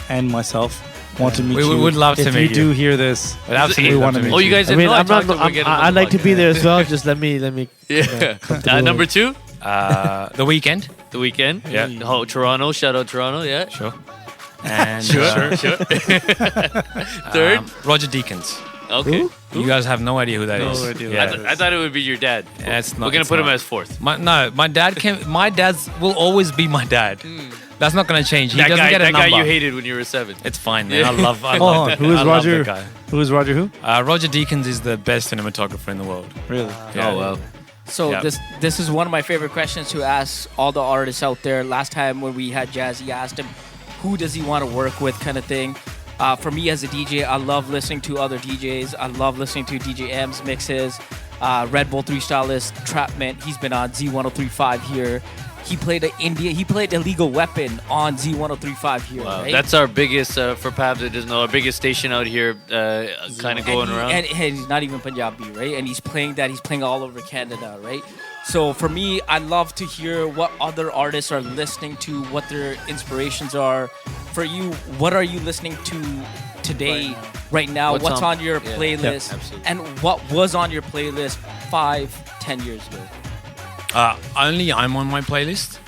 and myself want to meet We you. would love to if meet you do hear this, We'd absolutely we love want to to meet meet Oh, you guys I didn't mean, know? I'm talked not. to him again on I'd the like to be podcast. there as well. Just let me. Yeah. Number 2, The Weekend. The Weekend. Yeah. Oh, Toronto. Shout out Toronto. Yeah. Sure. And Sure. Third. Roger Deakins. Okay. You guys have no idea who that is. No idea. Yeah. I thought it would be your dad. It's not, We're gonna it's put him not. as 4th. My dad's will always be my dad. That's not gonna change. He That doesn't guy, get a that number. guy you hated when you were 7. It's fine, man. Yeah. I love Hold on, that. who is I love Roger? that guy. Who is Roger who? Roger Deakins is the best cinematographer in the world. Really? Yeah. Oh wow. So Yeah. this is one of my favorite questions to ask all the artists out there. Last time when we had Jazzy, asked him who does he want to work with, kind of thing. For me as a DJ, I love listening to other DJs. I love listening to DJ M's mixes. Red Bull 3 Stylist, Trapment. He's been on Z1035 here. He played He played Illegal Weapon on Z1035 here. Wow. Right? That's our biggest for Pav that doesn't know, our biggest station out here, kind of going around. And he's not even Punjabi, right? And he's playing that. He's playing all over Canada, right? So for me, I love to hear what other artists are listening to, what their inspirations are. For you, what are you listening to today, right now? What's on your playlist? absolutely. And what was on your playlist 5-10 years ago? Only I'm on my playlist.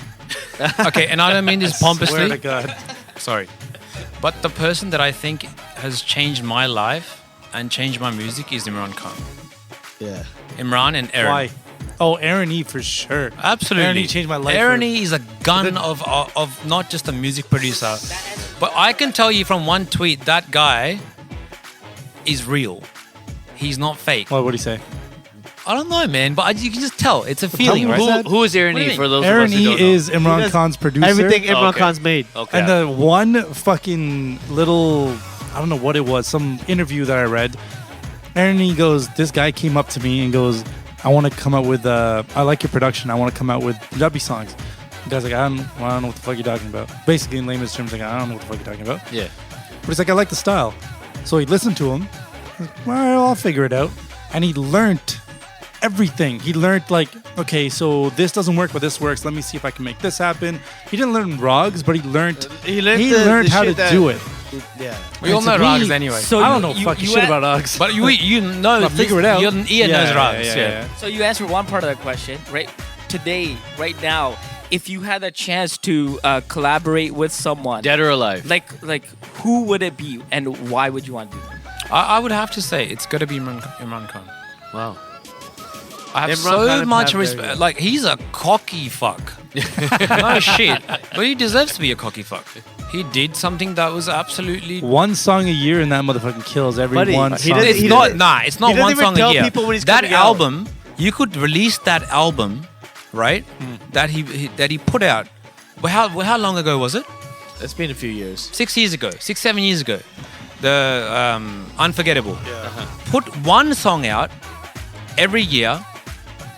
Okay, and I don't mean this pompously. Swear to God. Sorry. But the person that I think has changed my life and changed my music is Imran Khan. Yeah. Imran and Aaron. Why? Oh, Aaron E for sure. Absolutely. Aaron E changed my life. Aaron E is a gun of not just a music producer, but I can tell you from one tweet that guy is real. He's not fake. What would he say? I don't know, man, but you can just tell. It's a feeling, me right? what Who is Aaron What do you E mean? for those Aaron of us who E don't know? is Imran does Khan's producer. Everything Oh, Imran okay. Khan's made. Okay. And the one fucking little, I don't know what it was, some interview that I read, Aaron E goes, this guy came up to me and goes, I want to come out with, I like your production. I want to come out with Punjabi songs. The guy's like, I don't know what the fuck you're talking about. Basically, in layman's terms, like, I don't know what the fuck you're talking about. Yeah. But he's like, I like the style. So he listened to him. He's like, well, I'll figure it out. And he learned everything. He learned like, okay, so this doesn't work, but this works. Let me see if I can make this happen. He didn't learn rogs, but he learned the how to shit that- do it. Yeah. We all And know to me- Rags anyway. So I don't know you- fucking you shit a- about Uggs. But you know, I'll figure it out. Your ear knows Rags. Yeah. So you answered one part of that question, right? Today, right now, if you had a chance to collaborate with someone, Dead or alive? like who would it be, and why would you want to do that? I would have to say it's got to be Imran Khan. Wow. I have Imran so Khan and much Pav respect. Dharia. Like, he's a cocky fuck. No shit. But he deserves to be a cocky fuck. He did something that was absolutely. One song a year and that motherfucking kills every Buddy, one he song. doesn't- It's he not. doesn't- Nah, it's he not doesn't one even song tell a year. people when he's That coming out. album, you could release that album, right? That he put out. Well, how long ago was it? It's been a few years. 6 years ago. 7 years ago. The Unforgettable. Put one song out every year.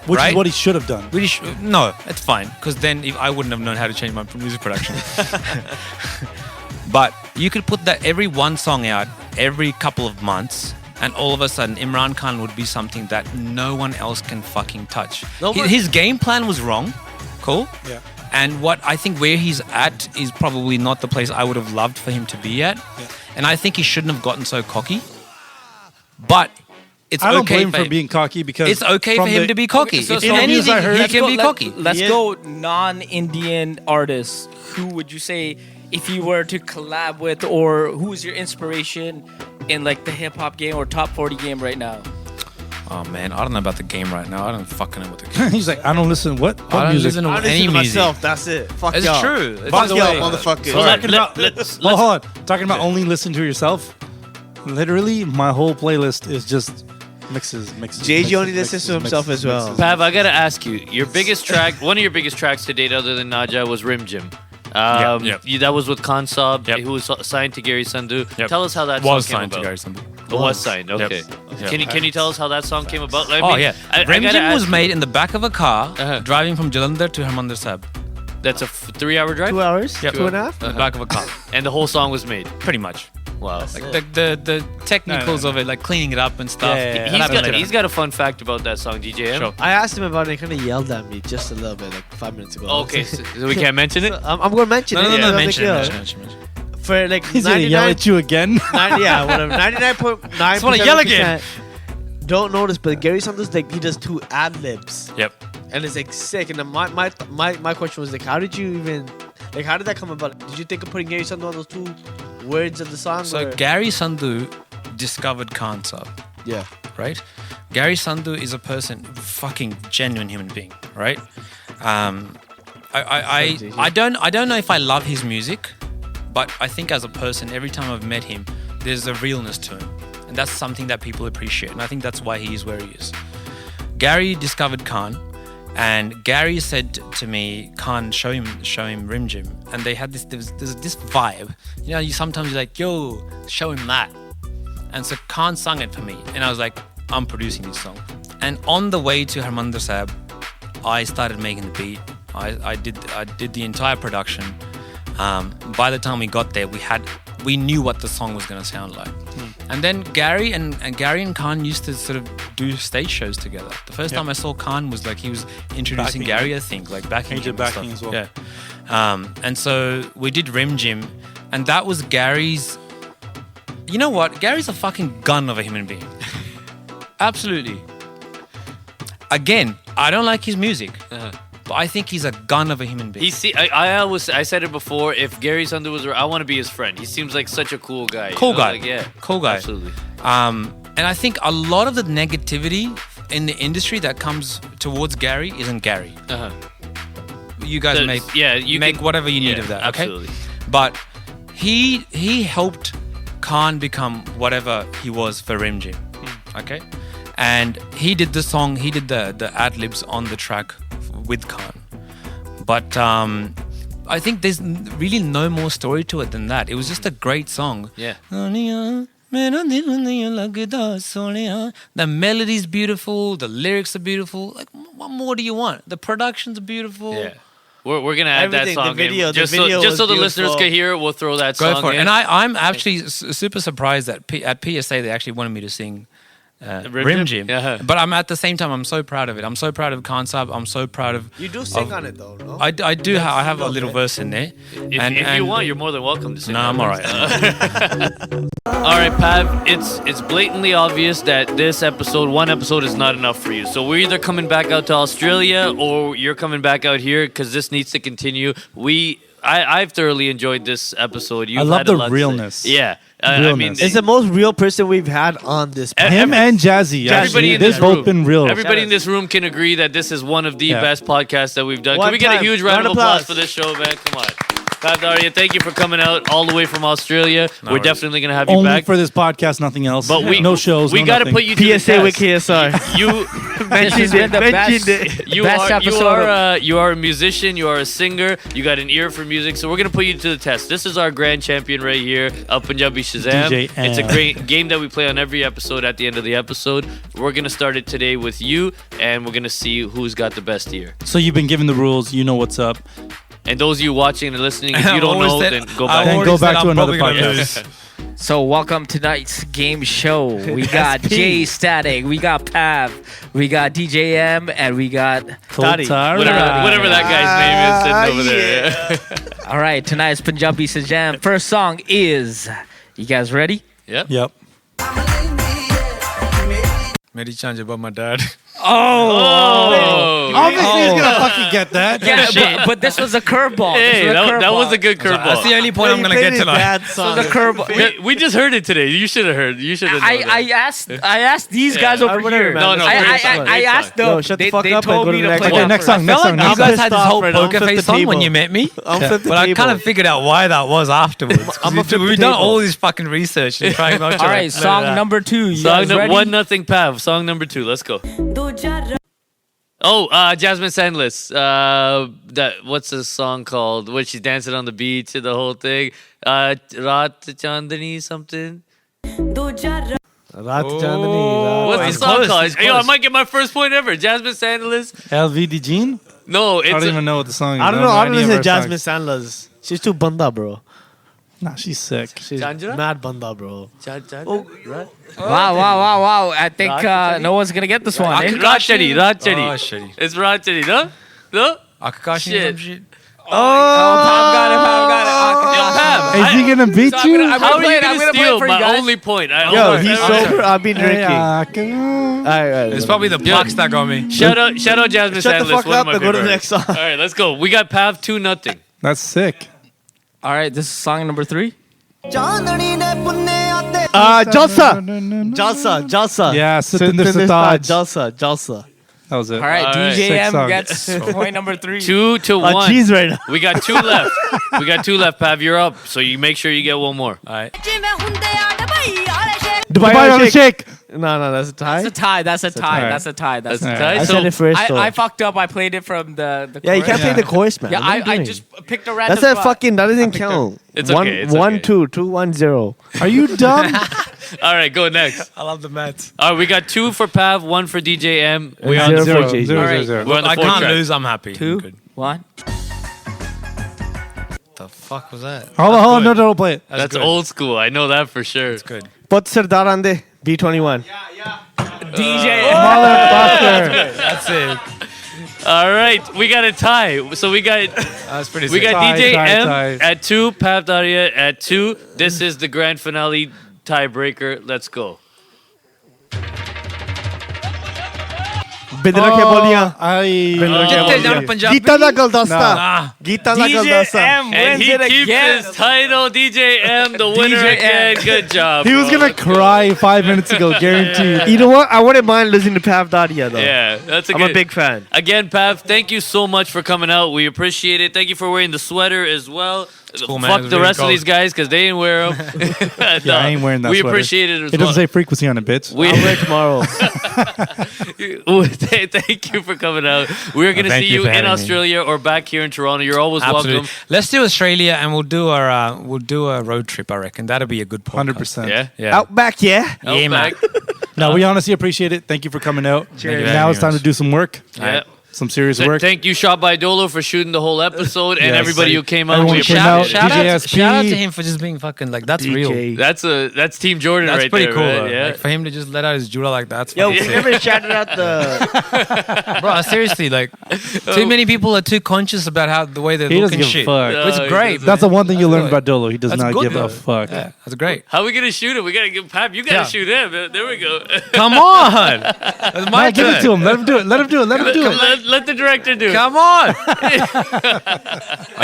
Which right? is what he should have done. Really no, it's fine, because then I wouldn't have known how to change my music production. But you could put that every one song out every couple of months, and all of a sudden Imran Khan would be something that no one else can fucking touch. No, but- His game plan was wrong. Cool. Yeah. And what I think where he's at is probably not the place I would have loved for him to be at. Yeah. And I think he shouldn't have gotten so cocky. But it's I don't okay blame him for for being cocky because it's okay for from him the- to be cocky. so- It's so in news I anything heard- he can be cocky. Let's Yeah. go non-Indian artists. Who would you say if you were to collab with, or who's your inspiration in like the hip hop game or top 40 game right now? Oh man, I don't know about the game right now. I don't fucking know what the game. He's like, I don't listen. What I don't music? listen to I listen any to music. myself. That's it. Fuck It's y'all. true. It's Fuck the y'all, way- motherfuckers. So Talking about- let's Well, hold on. Talking about only listen to yourself. Literally, my whole playlist is just mixes. JG only listens to himself as well. Pav, I gotta ask you. Your biggest track, one of your biggest tracks to date, other than Naja, was Rim Gym. Yep. That was with Consob, Yep. who was signed to Gary Sandhu. Yep. Tell us how that Was song came signed to about. Gary Sandhu. It was signed. Okay. Yep. Can you tell us how that song came about? I Oh mean, yeah, I Rim gotta Gym ask was you, made in the back of a car Uh-huh. driving from Jalandhar to Harmandir Sahib. That's a 3-hour drive, 2 hours? Yep. 2.5? In the back of a car, and the whole song was made. pretty much. Wow. Like the technicals of it, like cleaning it up and stuff. Yeah, yeah, that He's got a fun fact about that song, DJ. Sure. I asked him about it. He kind of yelled at me just a little bit, like 5 minutes ago. Okay, so we can't mention it. I'm going to mention No, it. no, Yeah, no, no big mention deal. it. For like He's gonna yell 99, at you again. 90, yeah, whatever. 99.9%. Just wanna yell again. Don't notice, but Gary Sandhu's like he does 2 ad libs, Yep. and it's like sick. And then my question was like, how did you even like? How did that come about? Did you think of putting Gary Sandhu on those 2 words of the song? So or? Gary Sandhu discovered Kansab, Yeah. right? Gary Sandhu is a person, fucking genuine human being, right? I don't know if I love his music, but I think as a person, every time I've met him, there's a realness to him, and that's something that people appreciate, and I think that's why he is where he is. Gary discovered Khan, and Gary said to me, "Khan, show him Rim Gym," and they had there's this vibe. You know, sometimes you're like, "Yo, show him that," and so Khan sung it for me, and I was like, "I'm producing this song." And on the way to Harmandir Sahib, I started making the beat. I did the entire production. By the time we got there, we knew what the song was going to sound like. And then Gary and Khan used to sort of do stage shows together. The first time I saw Khan was like he was introducing Backing Gary, him. I think, like backing He did him and backing stuff. as well. Yeah. And so we did Rim Gym, and that was Gary's. You know what? Gary's a fucking gun of a human being. Absolutely. Again, I don't like his music. But I think he's a gun of a human being. I said it before. If Gary Sandhu was, I want to be his friend. He seems like such a cool guy. Cool guy. Like, yeah, Cool guy. Absolutely. And I think a lot of the negativity in the industry that comes towards Gary isn't Gary. You guys you make can- whatever you need yeah, of that, okay? absolutely. But he helped Khan become whatever he was for Rim Gym, okay? And he did the song, he did the ad libs on the track with Khan. But I think there's really no more story to it than that. It was just a great song. Yeah. The melody's beautiful, the lyrics are beautiful. Like, what more do you want? The production's beautiful. Yeah. We're gonna add Everything, that the song video- in. the Just video so the was listeners beautiful. can hear it, we'll throw that Go song for it. in. And I'm actually super surprised that at PSA they actually wanted me to sing Rim Gym. Yeah. But I'm at the same time, I'm so proud of it. I'm so proud of Kansab. I'm so proud of. You do sing on it though, no? I do. I have a little verse in there. If you want, you're more than welcome to sing. No, I'm that. all right. All right, Pav. It's blatantly obvious that one episode is not enough for you. So we're either coming back out to Australia or you're coming back out here because this needs to continue. I've thoroughly enjoyed this episode. You've love had a the lot to say. realness. Yeah, I mean, Realness. It's the most real person we've had on this. podcast. Him and Jazzy. Everybody Actually, in they've this both room. been real. Everybody in this room can agree that this is one of the Yeah. best podcasts that we've done. One Can we get a time. huge round of Round of applause applause. for this show, man? Come on. Pav Dharia, thank you for coming out all the way from Australia. We're worries. definitely going to have you Only back. for this podcast, nothing else. But no shows. We no got to nothing. put you to the PSA with test. KSR. You Mentioned it. Mentioned it. You Best are episode you are a musician, you are a singer, you got an ear for music, so we're gonna put you to the test. This is our grand champion right here, Al Punjabi Shazam. DJ It's a Am. great game that we play on every episode at the end of the episode. We're gonna start it today with you, and we're gonna see who's got the best ear. So you've been given the rules. You know what's up. And those of you watching and listening, if you I've don't always know, said- then go I've back. Then already go said back to I'm another probably gonna podcast. lose. So welcome to tonight's game show. We got Jay Statik, we got Pav, we got DJ M, and we got. Kultar Whatever that guy's name is sitting over yeah. there. All right, tonight's Punjabi Sajam. First song is. You guys ready? Yep. Yep. Meri Chanja about my dad. Oh, Obviously, he's gonna fucking get that. Yeah, but this was a curveball. hey, that was a good That's curveball. the only point I'm gonna get tonight. This was a curveball. We just heard it today. You should have heard. You should have. I asked these guys over here. No, no, I asked them. Yo, shut the fuck they up and told go me to the to next play one. Okay, that next first. song. Next song. You Next guys song. had this whole Fred. I'm poker flip face the on when table. you met me. I'm flip the But I kind table. of figured out why that was afterwards. We've done all this fucking research and trying not to. All right, song number 2. You Song guys ready? 1-0 Pav. Song number 2. Let's go. Oh, Jasmine Sandless. What's the song called? Where she's dancing on the beach and the whole thing. Raat Chandani something. Raat Chandani. What's the it's song close, called? it's Yo, I close. might get my first point ever. Jasmine Sandless. LVD Jean? No, I it's don't even know what the song is. I don't know. I don't any of listen her to Jasmine songs. Sandler's. She's too banda, bro. Nah, she's sick. She's Chandra? mad banda, bro. Wow. I think no one's going to get this one. eh? Raat Chadi. Oh, shitty. It's Raat Chadi, no? No? Akakashi Shit. and some shit. Pav got it. Yo, Pav, Is he gonna beat So I'm you? gonna- I'm how are play you it. I'm going to gonna play it steal for you my guys. only point? Yo, he's sober. I've been drinking. Alright. It's probably the plucks that got me. Shout out Jasmine Shut the Sandless. fuck one of up my and go to the favorite next song. artists. All right, let's go. We got Pav 2-0. That's sick. All right, this is song number 3. Jalsa. Yeah, Satinder Sartaaj. Jalsa. That was it. All right, All right. Sick DJM song. gets point number 3. 2-1. Cheese right now. We got 2 left. We got 2 left, Pav. You're up. So you make sure you get one more. All right. Dubai on a shake. No, that's a tie. That's a tie. That's a tie. tie. That's a tie. That's That's a the tie. tie. I So said it first. though. I fucked up. I played it from the Yeah, you chorus. can't play the chorus, man. Yeah, What are you I doing? just picked a random That's a spot. fucking. That doesn't count. It's okay, it's okay. 1-2, 2-1-0. Are you dumb? all right, go next. I love the Mets. All right, we got 2 for Pav, 1 for DJ M. We on on zero, zero. zero, All right. zero. We're on the I 4th can't track. lose. I'm happy. 2, Good. 1. The fuck was that? Hold on, good. no, play it. That's good. old school. I know that for sure. That's good. Pot Sardar Ande. B21. DJ. Motherfucker. That's it. All right, we got a tie. So we got That's pretty we sick. got Tie, DJ tie, M tie. at 2, Pav Dharia at 2. This is the grand finale tiebreaker. Let's go. Bidra ke boliyan. Jitte jana Punjabi. Geeta da Guldasta. Ah, Geeta da DJ Guldasta. M And wins he it keeps again. his title, DJ M, the winner DJ again. M. Good job. He was bro. gonna cry 5 minutes ago, guaranteed. You know what? I wouldn't mind listening to Pav Dharia though. Yeah, that's a I'm good. a big fan. Again, Pav, thank you so much for coming out. We appreciate it. Thank you for wearing the sweater as well. cool, man. Fuck It's the really rest of cold. these guys because they didn't wear them. Yeah, I ain't wearing that We sweater. appreciate it as It well. doesn't say frequency on it, bitch. We, I'll wear it tomorrow. thank you for coming out. We're going to thank see you you for in having me. Australia or back here in Toronto. You're always Absolutely. welcome. Let's do Australia and we'll do a road trip. I reckon that'll be a good podcast. 100%. Yeah. Yeah. Outback, yeah. Yeah, man. No, we honestly appreciate it. Thank you for coming out. Cheers. Now it's time to do some work. Yeah. Some serious work. Thank you, Shot by Dolo, for shooting the whole episode and Yes. everybody who came out. Everyone We came appreciate out. it. DJSP. shout out to him for just being fucking like that's real. That's Team Jordan That's right pretty there, cool. man. though. Yeah. Like, for him to just let out his jula like that's Yo, fucking we sick. never shouted out the. Bro, seriously, like too many people are too conscious about how the way they're He doesn't looking give a shit. fuck. Which No, is he great. doesn't. That's the one thing you learn good. about Dolo. He does That's not good, give though. a fuck. Yeah, that's great. How are we gonna shoot it? We gotta give Pap. You gotta Yeah. shoot him. There we go. Come on, it's my Nah, give it turn. to him. Let him do it. Let him do it. Let him do it. let the director do it. Come on.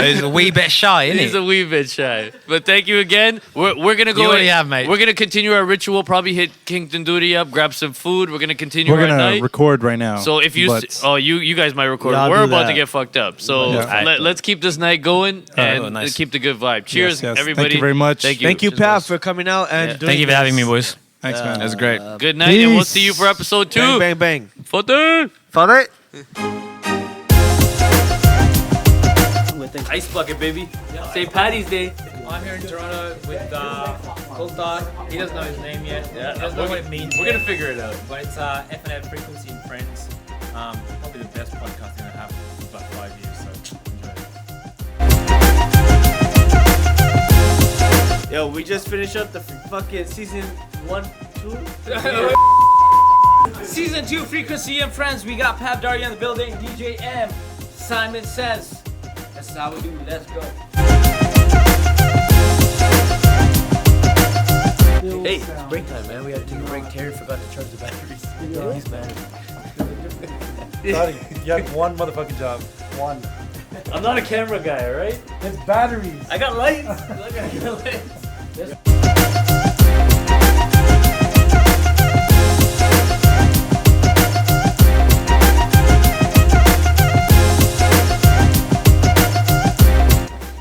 He's a wee bit shy, isn't He's he? a wee bit shy. But thank you again. We're gonna go. You already have, mate. We're gonna continue our ritual. Probably hit King Tandoori up, grab some food. We're gonna continue We're our gonna night. record right now. So if you, but- you guys might record. Yeah, I'll We're do about that. to get fucked up. So Yeah. let's keep this night going and nice. keep the good vibe. Cheers, Yes. everybody. Thank you very much. Thank you. Thank you, Cheers, Pav, boys. for coming out and doing Thank you for this. having me, boys. Thanks, man. That's great. Good night, and we'll Peace. see you for episode 2. Bang, bang, bang. Father. Father. Ice bucket, baby. St. Patty's Day. I'm here in Toronto with Kultar. He doesn't know his name yet. Yeah, He doesn't know what it means. We're gonna figure it out. But it's FnF Frequency and Friends. Probably the best podcasting I have for about 5 years. So enjoy it. Yo, we just finished up the fucking season 1, 2. Season 2, Frequency and Friends. We got Pav Dharia in the building. DJ M. Simon Says. That's how we do. Let's go. Hey, it's break time, man. We had to take a break. Terry forgot to charge the batteries. He's mad. Sorry, you had one motherfucking job. One. I'm not a camera guy, alright? It's batteries. I got lights. Look, I got lights.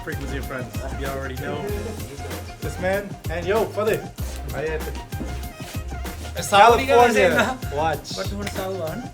Frequency of friends. You already know. This man and yo, brother. I had to. California. Watch. What do you want to tell on?